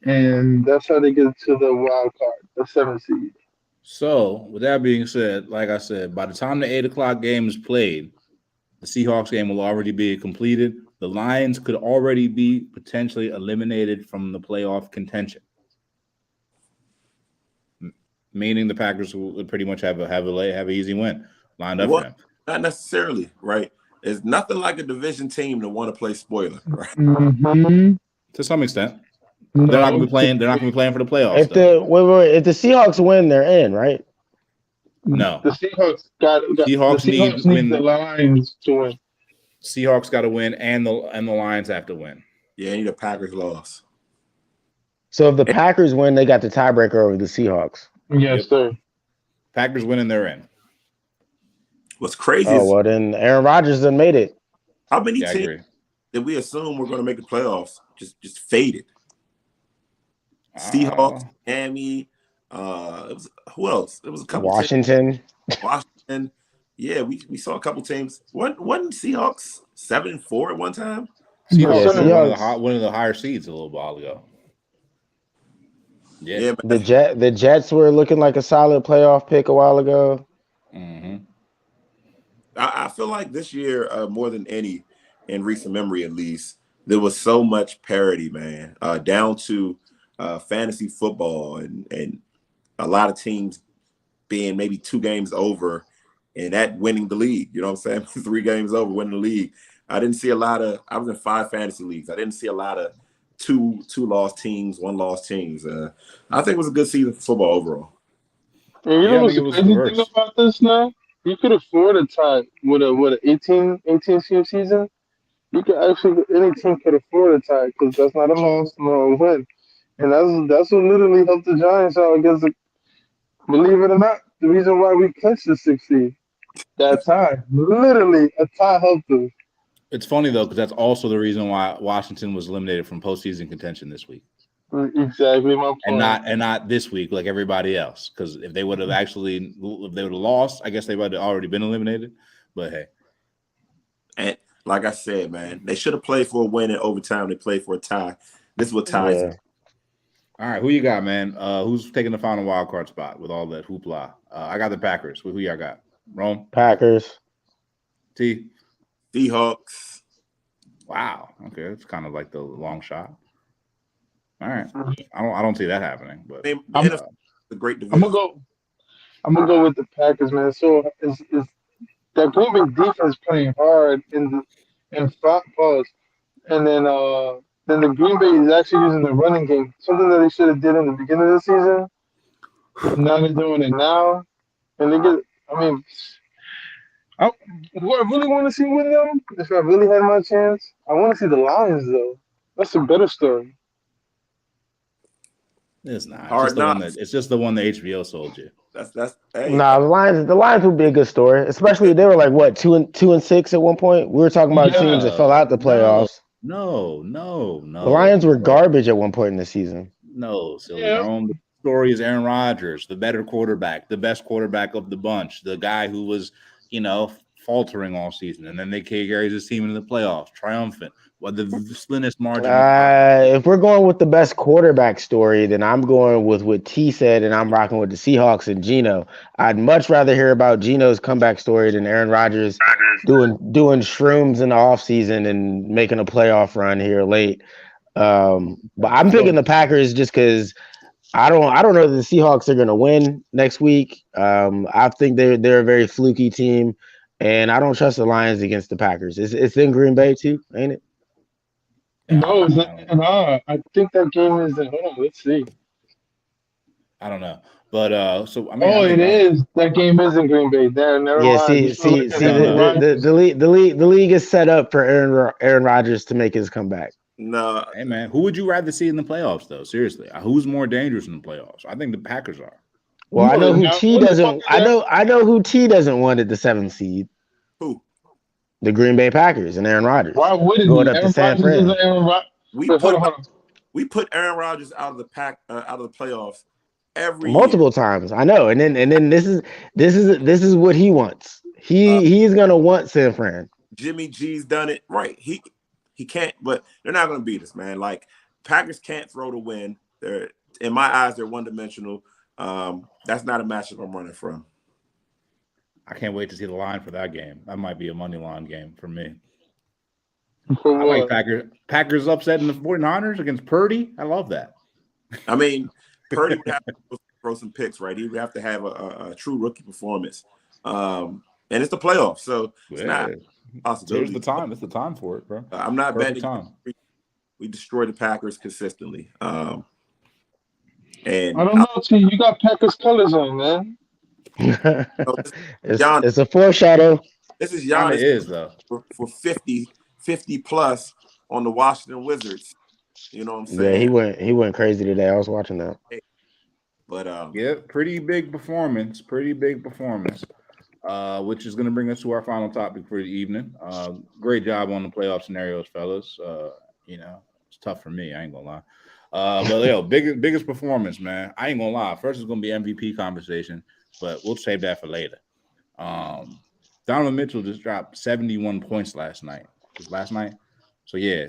and that's how they get to the wild card, the 7th seed. So, with that being said, like I said, by the time the 8:00 game is played, the Seahawks game will already be completed. The Lions could already be potentially eliminated from the playoff contention, meaning the Packers would pretty much have an easy win lined up for them. Not necessarily, right? It's nothing like a division team to want to play spoiler, right? Mm-hmm. To some extent, they're not going to be playing. They're not going to be playing for the playoffs. If the Seahawks win, they're in, right? No, the Seahawks need the Lions to win. Seahawks got to win, and the Lions have to win. Yeah, need a Packers loss. So if the Packers win, they got the tiebreaker over the Seahawks. Yes, sir. Packers win, and they're in. What's crazy? Oh well, then Aaron Rodgers done made it. How many teams did we assume we're going to make the playoffs just faded? Seahawks, Miami. It was who else? It was a couple. Washington. Washington. Yeah, we saw a couple teams. Wasn't Seahawks 7-4 at one time? Seahawks were one of the higher seeds a little while ago. Yeah, the Jets were looking like a solid playoff pick a while ago. Mm-hmm. I feel like this year, more than any, in recent memory at least, there was so much parity, man, down to fantasy football and a lot of teams being maybe 2 games over and that winning the league. You know what I'm saying? 3 games over, winning the league. I didn't see a lot of – I was in 5 fantasy leagues. I didn't see a lot of two-loss teams, 1-loss teams. I think it was a good season for football overall. And you know what's the crazy thing about this now? You could afford a tie with an 18 team season. You could actually any team could afford a tie because that's not a loss nor a win, and that's what literally helped the Giants out against the. Believe it or not, the reason why we clinched the 6th seed, that tie, literally a tie helped us. It's funny though because that's also the reason why Washington was eliminated from postseason contention this week. Exactly my point. And not this week like everybody else. Because if they would have lost, I guess they would have already been eliminated. But hey. And like I said, man, they should have played for a win in overtime. They played for a tie. This is what ties. Yeah. All right, who you got, man? Who's taking the final wild card spot with all that hoopla? I got the Packers. Who y'all got? Rome? Packers. T? Seahawks. Wow. Okay, it's kind of like the long shot. All right, I don't see that happening. But the great division. I'm gonna go with the Packers, man. So is that Green Bay defense playing hard in pause, and then the Green Bay is actually using the running game, something that they should have did in the beginning of the season. Now they're doing it now, and they get. I mean, who I really want to see win them, if I really had my chance, I want to see the Lions though. That's a better story. It's not. It's just the one that HBO sold you. That's hey. Nah, the Lions would be a good story, especially they were like what 2-6 at one point. We were talking about teams that fell out the playoffs. No. The Lions were garbage at one point in the season. No, silly Rome. The story is Aaron Rodgers, the better quarterback, the best quarterback of the bunch, the guy who was, faltering all season, and then they carries his team into the playoffs, triumphant. Well, the slimmest margin. If we're going with the best quarterback story, then I'm going with what T said, and I'm rocking with the Seahawks and Geno. I'd much rather hear about Geno's comeback story than Aaron Rodgers doing shrooms in the offseason and making a playoff run here late. But I'm picking the Packers just because I don't know that the Seahawks are gonna win next week. I think they're a very fluky team, and I don't trust the Lions against the Packers. It's in Green Bay too, ain't it? No, it's not. Nah, I think that game is. Hold on, let's see. I don't know, but so I mean, Oh, I it think is. That game is in Green Bay. There, never Yeah. mind. See, You still see, looking see. at Aaron Rodgers. The league is set up for Aaron Rodgers to make his comeback. No, hey man, who would you rather see in the playoffs though? Seriously, who's more dangerous in the playoffs? I think the Packers are. Well, I know who Now, T when the fuck doesn't. is I that? know. I know who T doesn't want at the 7th seed. who? The Green Bay Packers and Aaron Rodgers Why wouldn't going he? up to Aaron San Rodgers Fran. is Aaron Rodgers. We Wait, put hold on. we put Aaron Rodgers out of the out of the playoffs every year. Multiple times, I know, and then this is what he wants. He's gonna want San Fran. Jimmy G's done it right. He can't, but they're not going to beat us, man. Like Packers can't throw to win. They're in my eyes, they're one dimensional. That's not a matchup I'm running from. I can't wait to see the line for that game. That might be a money line game for me. For I like what? Packers upsetting the 49ers against Purdy. I love that. I mean, Purdy would have to throw some picks, right? He would have to have a true rookie performance. And it's the playoffs, so it's not a possibility. There's the time. It's the time for it, bro. I'm not Perfect betting. time. We destroy the Packers consistently. And I don't know, T. You got Packers colors on, man. It's a foreshadow. This is Kinda Giannis is though. for 50 plus on the Washington Wizards. You know what I'm Yeah, saying? he went crazy today. I was watching that. But Yeah, pretty big performance. Which is going to bring us to our final topic for the evening. Great job on the playoff scenarios, fellas. It's tough for me. I ain't gonna lie. But biggest performance, man. I ain't gonna lie. First, it's gonna be MVP conversation, but we'll save that for later. Donovan Mitchell just dropped 71 points last night. So yeah,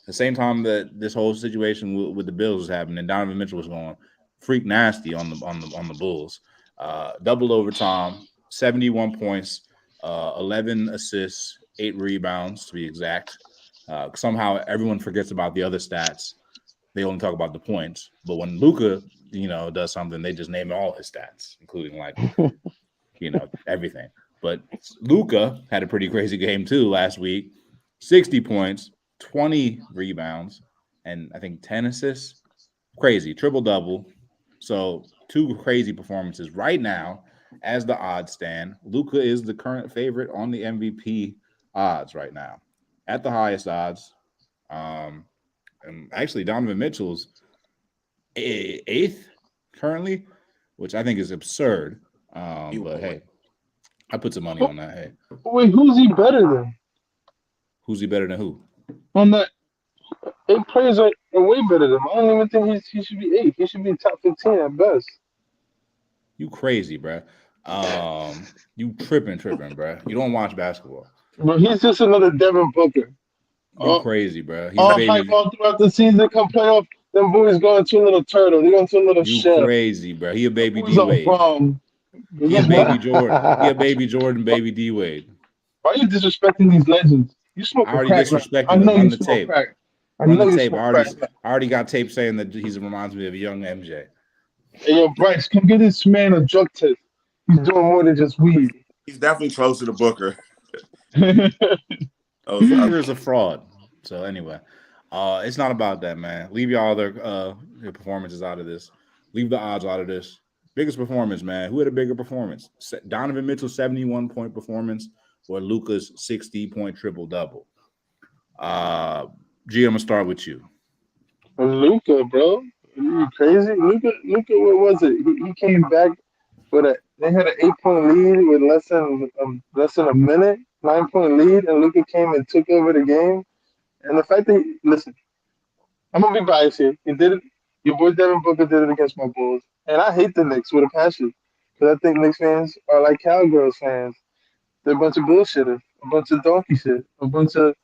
the same time that this whole situation with the Bills was happening, Donovan Mitchell was going freak nasty on the Bulls. Double overtime, 71 points, 11 assists, 8 rebounds to be exact. Somehow everyone forgets about the other stats. They only talk about the points. But when Luka, does something, they just name all his stats, including everything. But Luka had a pretty crazy game too last week. 60 points, 20 rebounds, and I think 10 assists. Crazy, triple-double. So 2 crazy performances right now. As the odds stand, Luka is the current favorite on the MVP odds right now, at the highest odds. And actually, Donovan Mitchell's 8th currently, which I think is absurd. But hey, I put some money on that. Hey, Wait, who's he better than? who's he better than who? On that, 8 players are way better than him. I don't even think he should be 8. He should be top 15 at best. You crazy, bro. You tripping, bro. You don't watch basketball. But he's just another Devin Booker. You crazy, bro. He's All baby. hype all throughout the season. Come playoff, them boys going to a little turtle. They going to a little You chef. crazy, bro. He a baby Boys D on Wade. bomb. He a baby Jordan. He a baby Jordan, baby D Wade. Why are you disrespecting these legends? You smoke I already crack. Right? disrespected I know him. Run you the smoke tape. crack. I Run know the you tape. smoke I crack. already got tape saying that he reminds me of a young MJ. Hey, yo, Bryce, come get this man a drug test. He's doing more than just weed. he's definitely closer to Booker. Booker is a fraud. So anyway, it's not about that, man. Leave your other performances out of this. Leave the odds out of this. Biggest performance, man. Who had a bigger performance? Donovan Mitchell's 71-point performance or Luka's 60-point triple-double? G, I'm going to start with you. Luka, bro. Are you crazy? Luka, what was it? He came back they had an 8-point lead with less than a minute, 9-point lead, and Luka came and took over the game. And the fact that listen, I'm gonna be biased here. He did it. Your boy Devin Booker did it against my Bulls, and I hate the Knicks with a passion because I think Knicks fans are like Cowgirls fans. They're a bunch of bullshitters, a bunch of donkey shit, a bunch of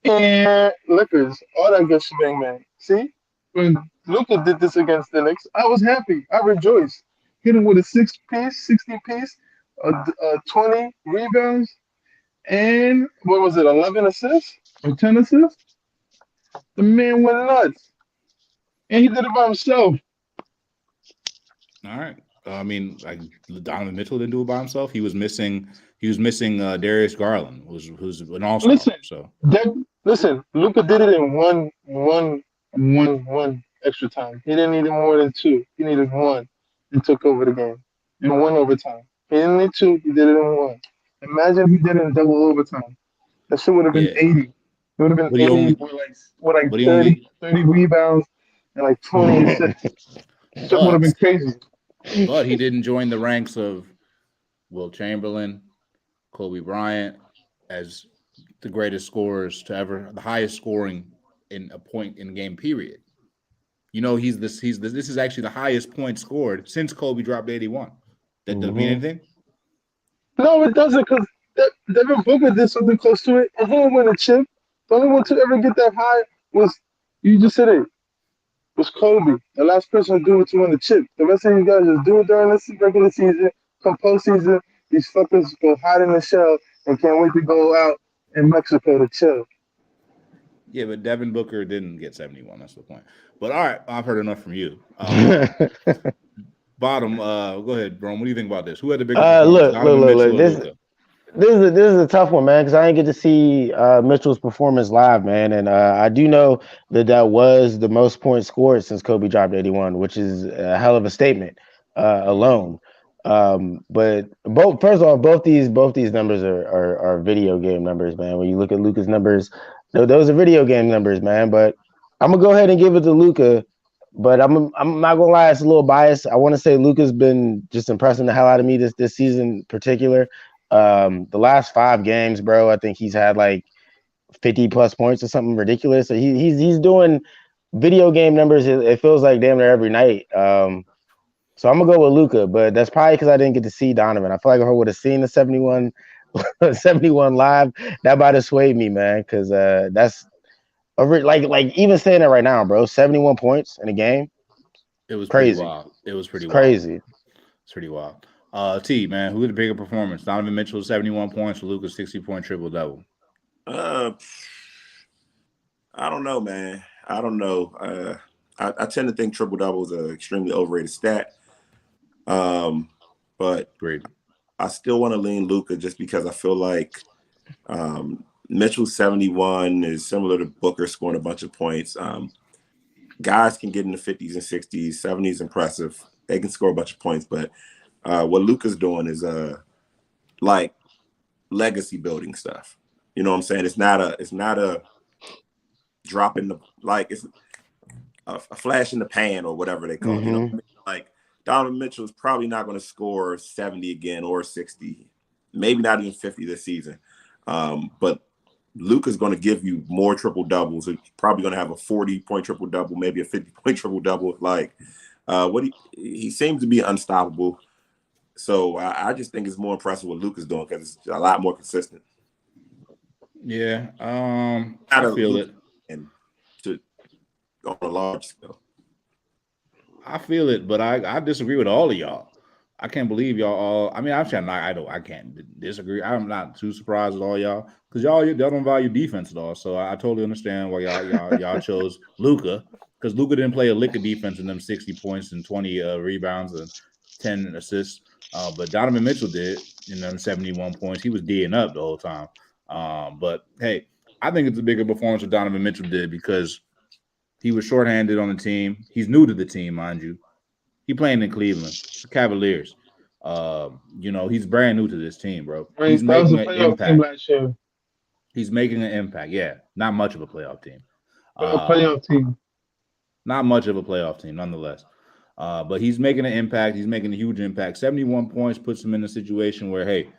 liquors, all that good shebang, man. See, when Luka did this against the Knicks, I was happy. I rejoiced. Hit him with a 6-piece, 60-piece, 20 rebounds, and what was it, 11 assists or 10 assists? The man went nuts, and he did it by himself. All right. I mean, like Donovan Mitchell didn't do it by himself. He was missing. Darius Garland, who's an all-star. Listen, So listen. Luka did it in one extra time. He didn't need more than two. He needed one, and took over the game in one overtime. He didn't need two. He did it in one. Imagine if he did it in double overtime. That shit would have been yeah, 80. It would have been but he 80 only, with like but he 30, only, 30 rebounds and like 20 assists. Shit would have been but crazy. he didn't join the ranks of Will Chamberlain, Kobe Bryant as the greatest scorers to ever, the highest scoring in a point in game period. You know, this is actually the highest point scored since Kobe dropped 81. That doesn't mean anything. No, it doesn't, because Devin Booker did something close to it, and he didn't win a chip. The only one to ever get that high was, you just said it, was Kobe. The last person to do it to win the chip. The rest of these guys just do it during the regular season. Come postseason, these fuckers go hide in the shell and can't wait to go out in Mexico to chill. Yeah, but Devin Booker didn't get 71. That's the point. But all right, I've heard enough from you. Bottom, go ahead, Bro. What do you think about this? Who had the bigger performance, Donovan Mitchell or Luka? This is a tough one, man, because I didn't get to see Mitchell's performance live, man, and I do know that was the most points scored since Kobe dropped 81, which is a hell of a statement alone. But first off, both these numbers are video game numbers, man. When you look at Luka's numbers, those are video game numbers, man. But I'm gonna go ahead and give it to Luka. But I'm not gonna lie, it's a little biased. I want to say Luka's been just impressing the hell out of me this season in particular. The last 5 games, bro, I think he's had like 50 plus points or something ridiculous. So he's doing video game numbers. It feels like damn near every night. So I'm gonna go with Luka, but that's probably because I didn't get to see Donovan. I feel like if I would have seen the 71 live, that might have swayed me, man. Because that's like even saying that right now, bro. 71 points in a game. It was crazy. Pretty wild. It was pretty it's wild. crazy. It's pretty wild. T, man, who had the bigger performance? Donovan Mitchell, 71 points, or Luka's 60-point triple-double? I don't know, man. I don't know. I tend to think triple-double is an extremely overrated stat. But Great. I still want to lean Luka just because I feel like Mitchell's 71 is similar to Booker scoring a bunch of points. Guys can get in the 50s and 60s. 70s impressive. They can score a bunch of points, but what Luka's doing is like legacy building stuff. You know what I'm saying? It's not a drop in the, like, it's a flash in the pan or whatever they call it. You know what I mean? Like Donovan Mitchell is probably not going to score 70 again or 60, maybe not even 50 this season. But Luka's going to give you more triple doubles. He's probably going to have a 40-point triple double, maybe a 50-point triple double. Like he seems to be unstoppable. So I just think it's more impressive what Luka's doing because it's a lot more consistent. Yeah, I feel it. And on a large scale. I feel it, but I disagree with all of y'all. I can't believe y'all all. I mean, I can't disagree. I'm not too surprised at all y'all because y'all don't value defense at all. So I totally understand why y'all chose Luka because Luka didn't play a lick of defense in them 60 points and 20 rebounds and 10 assists. But Donovan Mitchell did in them 71 points. He was D'ing up the whole time. But hey, I think it's a bigger performance what Donovan Mitchell did because he was shorthanded on the team. He's new to the team, mind you. He playing in Cleveland, the Cavaliers. He's brand new to this team, bro. He's making an impact. He's making an impact. Yeah, not much of a playoff team. A playoff team. Not much of a playoff team, nonetheless. But he's making an impact. He's making a huge impact. 71 points puts him in a situation where, hey,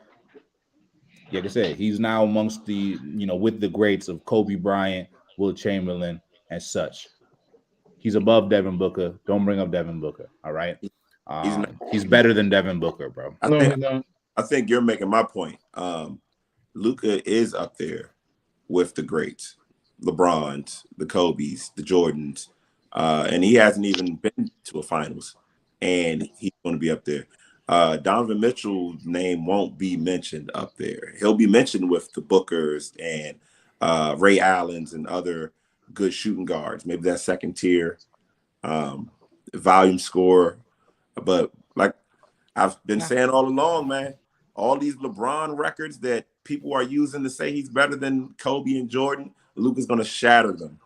like I said, he's now amongst the, with the greats of Kobe Bryant, Will Chamberlain, and such. He's above Devin Booker. Don't bring up Devin Booker. All right. He's better than Devin Booker, bro. I think you're making my point. Luka is up there with the greats, LeBrons, the Kobes, the Jordans, and he hasn't even been to a finals, and he's going to be up there. Donovan Mitchell's name won't be mentioned up there. He'll be mentioned with the Bookers and Ray Allens and other good shooting guards. Maybe that second tier volume scorer. But like I've been saying all along, man, all these LeBron records that people are using to say he's better than Kobe and Jordan, Luka's going to shatter them.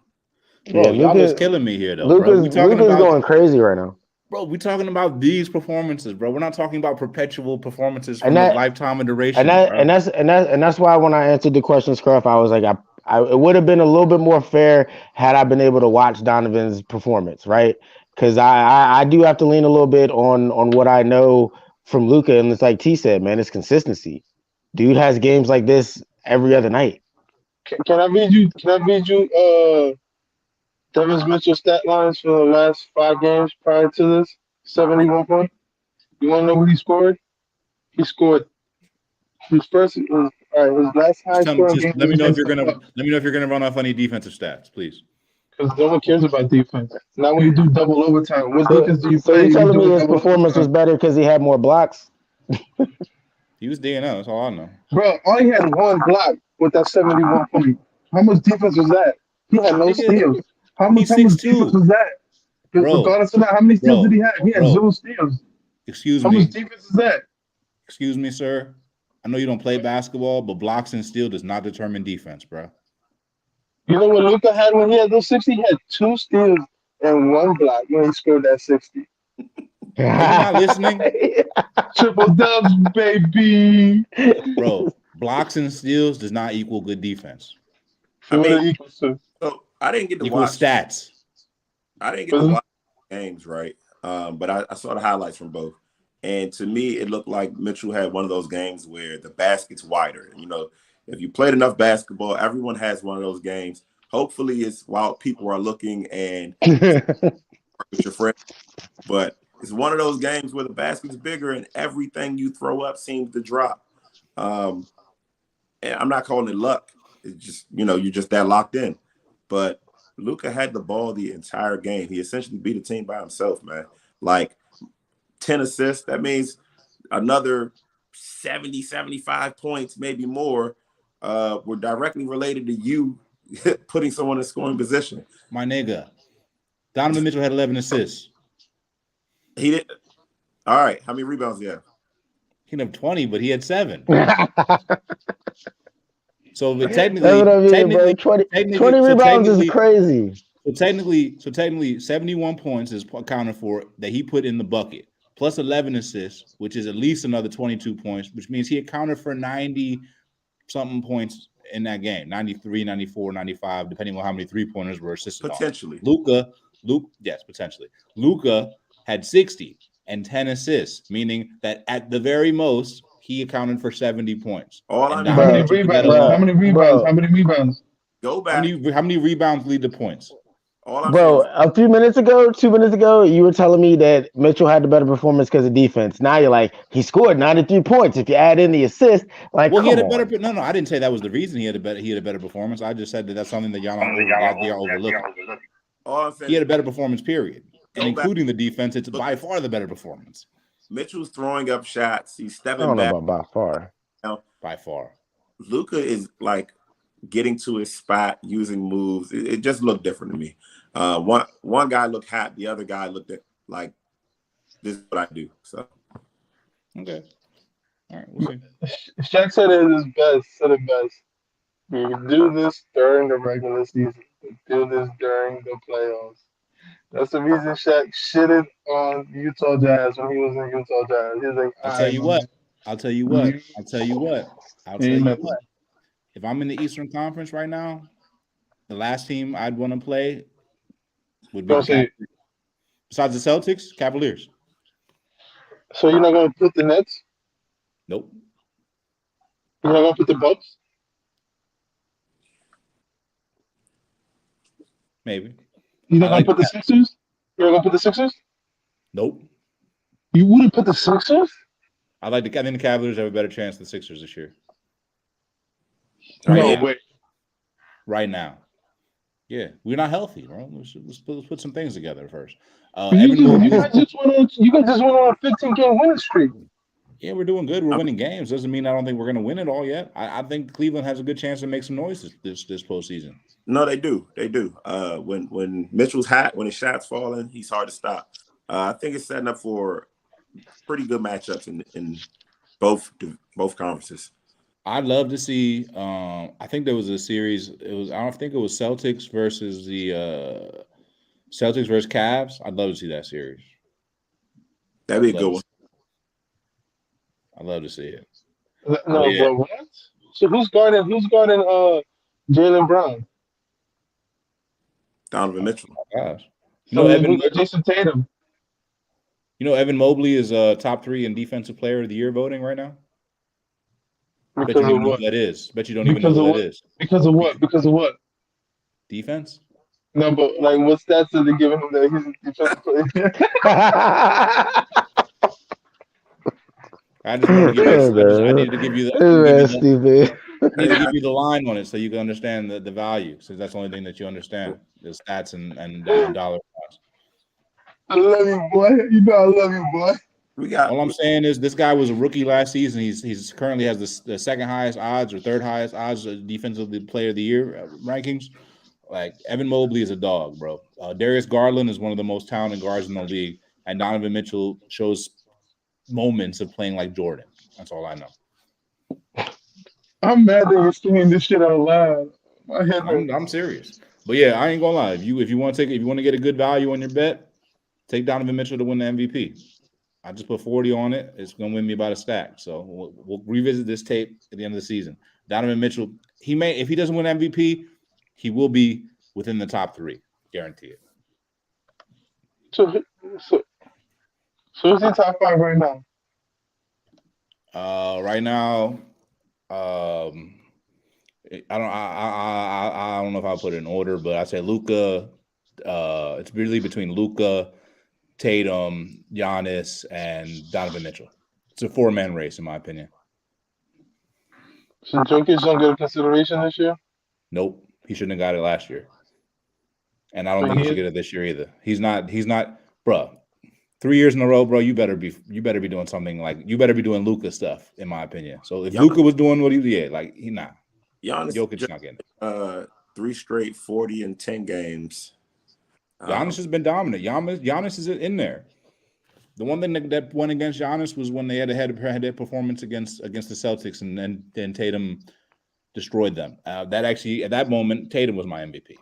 Bro, Yeah, y'all is killing me here, though, bro. Luka's going crazy right now. Bro, we're talking about these performances, bro. We're not talking about perpetual performances from a lifetime of duration. And that's why when I answered the question, Scruff, I was like, it would have been a little bit more fair had I been able to watch Donovan's performance, right? Because I do have to lean a little bit on what I know from Luka, and it's like T said, man, it's consistency. Dude has games like this every other night. Can I read you? Devin Mitchell's stat lines for the last 5 games prior to this? 71 points. You want to know what he scored? He scored his first. His last high scoring game. Let me know if you're gonna run off any defensive stats, please. Because no one cares about defense. Not when you do double overtime. What defense do you So play? you're telling me his performance was better because he had more blocks? He was DNO. That's all I know. Bro, all he had one block with that 71 point. How much defense was that? He had no steals. How much defense was that? Regardless of that, how many steals did he have? He had 0 steals. Excuse me. How much defense is that? Excuse me, sir. I know you don't play basketball, but blocks and steal does not determine defense, bro. You know what Luka had when he had those 60? He had 2 steals and 1 block when he scored that 60. Are you not listening? Triple dubs, baby. Bro, blocks and steals does not equal good defense. I mean, so I didn't get to watch stats. I didn't get to watch games, right? But I saw the highlights from both. And to me, it looked like Mitchell had one of those games where the basket's wider. You know, if you played enough basketball, everyone has one of those games. Hopefully it's while people are looking and with your friend. But it's one of those games where the basket's bigger and everything you throw up seems to drop. And I'm not calling it luck. It's just, you know, you're just that locked in. But Luka had the ball the entire game. He essentially beat the team by himself, man. Like 10 assists, that means another 70, 75 points, maybe more, were directly related to you putting someone in scoring position. My nigga, Donovan Mitchell had 11 assists. He did. All right. How many rebounds do you have? He didn't have 20, but he had 7. So technically, 20 rebounds is crazy. So technically, 71 points is accounted for that he put in the bucket, plus 11 assists, which is at least another 22 points, which means he accounted for 90-something points in that game, 93, 94, 95, depending on how many three-pointers were assisted potentially. Yes, potentially. Luka had 60 and 10 assists, meaning that at the very most, he accounted for 70 points. How many rebounds? Go back. How many rebounds lead to points? Bro, a few minutes ago, 2 minutes ago, you were telling me that Mitchell had the better performance because of defense. Now you're like, he scored 93 points. If you add in the assist, like, well, he had a better. No, I didn't say that was the reason he had a better performance. I just said that that's something that y'all overlooking. He had a better performance, period, and including the defense, it's by far the better performance. Mitchell's throwing up shots. He's stepping I don't back. know about by far. By far. Luka is like getting to his spot, using moves. It just looked different to me. One guy looked hot. The other guy looked at like, this is what I do. So, okay. All right, we'll see. Shaq said it best. You can do this during the regular season. Do this during the playoffs. That's the reason Shaq shitted on Utah Jazz when he was in Utah Jazz. He was like, I'll tell you what. If I'm in the Eastern Conference right now, the last team I'd want to play would be besides the Celtics, Cavaliers. So you're not going to put the Nets? Nope. You're not going to put the Bucks? Maybe. You're not going to put the Sixers? You're not going to put the Sixers? Nope. You wouldn't put the Sixers? I think the Cavaliers have a better chance than the Sixers this year. Right now. Yeah, we're not healthy, bro. Let's put some things together first. You guys just went on a 15-game winning streak. Yeah, we're doing good. We're winning games. Doesn't mean I don't think we're going to win it all yet. I think Cleveland has a good chance to make some noise this postseason. No, they do. They do. When Mitchell's hot, when his shot's falling, he's hard to stop. I think it's setting up for pretty good matchups in both conferences. I'd love to see. I think there was a series. I don't think it was Celtics versus Cavs. I'd love to see that series. That'd be a good one. I'd love to see it. No, yeah. But what? So who's guarding Jaylen Brown? Donovan Mitchell. Oh my gosh. Jason Tatum. You know, Evan Mobley is top 3 in Defensive Player of the Year voting right now. Bet you don't even know what that is. Bet you don't even know what that is. Because of what? Because of what? Defense? No, but like, what stats are they giving him that he's a defensive player? I just wanted to give you. I needed to give you the line on it so you can understand the value. So that's the only thing that you understand: the stats and dollar cost. I love you, boy. You know I love you, boy. All I'm saying is this guy was a rookie last season. He's currently has the second highest odds or third highest odds of Defensive Player of the Year rankings. Like Evan Mobley is a dog, bro. Darius Garland is one of the most talented guards in the league, and Donovan Mitchell shows moments of playing like Jordan. That's all I know. I'm mad that we're singing this shit out loud. My head I'm serious, but yeah, I ain't gonna lie. If you want to get a good value on your bet, take Donovan Mitchell to win the MVP. I just put 40 on it. It's gonna win me about a stack. So we'll revisit this tape at the end of the season. Donovan Mitchell, if he doesn't win MVP, he will be within the top 3, guarantee it. So who's in top 5 right now? Right now, I don't know if I'll put it in order, but I say Luka. It's really between Luka, Tatum, Giannis, and Donovan Mitchell. It's a 4-man race, in my opinion. So Jokic don't get a consideration this year? Nope, he shouldn't have got it last year, and I don't think he should get it this year either. He's not, bro. 3 years in a row, bro. You better be doing something like you better be doing Luka stuff, in my opinion. So if Luka was doing what he did, like he not. Jokic not getting it. 3 straight 40 and 10 games. Giannis has been dominant. Giannis is in there. The one thing that went against Giannis was when they had a performance against the Celtics, and then Tatum destroyed them. That actually at that moment Tatum was my MVP.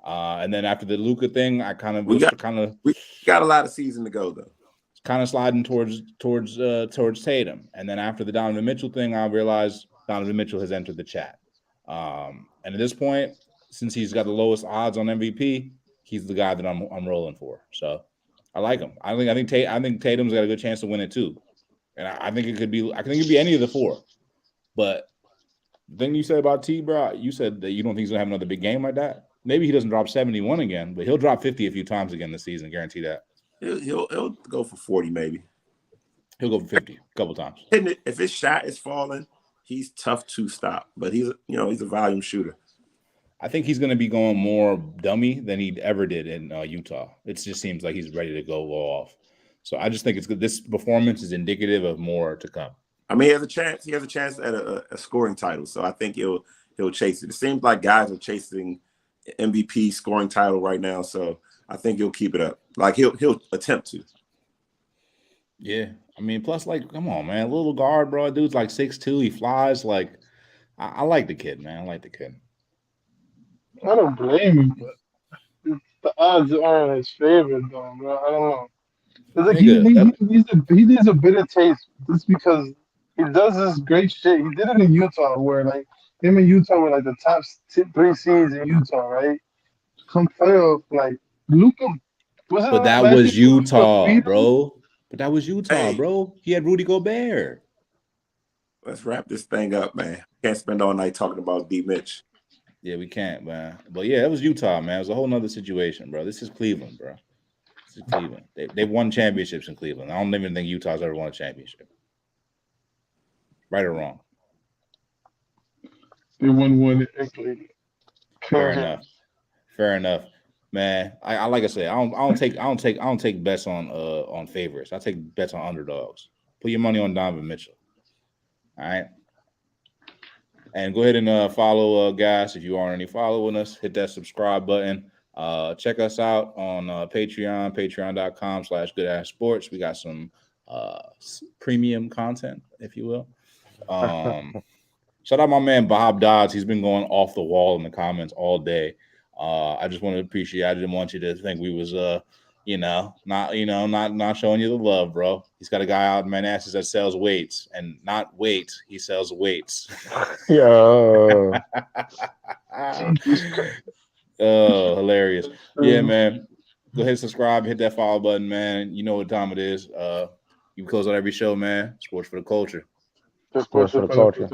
And then after the Luka thing, we got a lot of season to go though. Kind of sliding towards Tatum, and then after the Donovan Mitchell thing, I realized Donovan Mitchell has entered the chat. And at this point, since he's got the lowest odds on MVP, he's the guy that I'm rolling for. So I like him. I think Tatum's got a good chance to win it too, and I think it could be any of the 4. But the thing you said about T, bro, you said that you don't think he's gonna have another big game like that. Maybe he doesn't drop 71 again, but he'll drop 50 a few times again this season. Guarantee that. He'll go for 40 maybe. He'll go for 50 a couple times. If his shot is falling, he's tough to stop. But he's a volume shooter. I think he's going to be going more dummy than he ever did in Utah. It just seems like he's ready to go off. So I just think it's good. This performance is indicative of more to come. I mean, he has a chance. He has a chance at a scoring title. So I think he'll chase it. It seems like guys are chasing MVP scoring title right now. So I think he'll keep it up. Like he'll attempt to. Yeah, I mean, plus, like, come on, man, little guard, bro. Dude's like 6'2". He flies. Like, I like the kid, man. I like the kid. I don't blame him, but the odds are in his favor, though, bro. I don't know. It's like he needs a bitter taste just because he does this great shit. He did it in Utah, where like him and Utah were like the top 3 seeds in Utah, right? Come playoff, like Luka. But that was Utah, bro. But that was Utah, bro. He had Rudy Gobert. Let's wrap this thing up, man. Can't spend all night talking about D. Mitch. Yeah, we can't, man. But yeah, it was Utah, man. It was a whole nother situation, bro. This is Cleveland, bro. This is Cleveland. They've won championships in Cleveland. I don't even think Utah's ever won a championship. Right or wrong? They won one in Cleveland. Fair enough, man. I like I said, I don't take bets on favorites. I take bets on underdogs. Put your money on Donovan Mitchell. All right. And go ahead and follow guys if you aren't already following us. Hit that subscribe button. Check us out on Patreon, patreon.com/goodasssports. We got some premium content, if you will. Shout out my man Bob Dodds. He's been going off the wall in the comments all day. I just wanted to appreciate. I didn't want you to think we was not showing you the love, bro. He's got a guy out in Manassas that sells weights, and not weight. He sells weights. Yo. Oh, hilarious. Yeah, man. Go ahead and subscribe, hit that follow button, man. You know what time it is. You close out every show, man. Sports for the culture. Sports for the culture.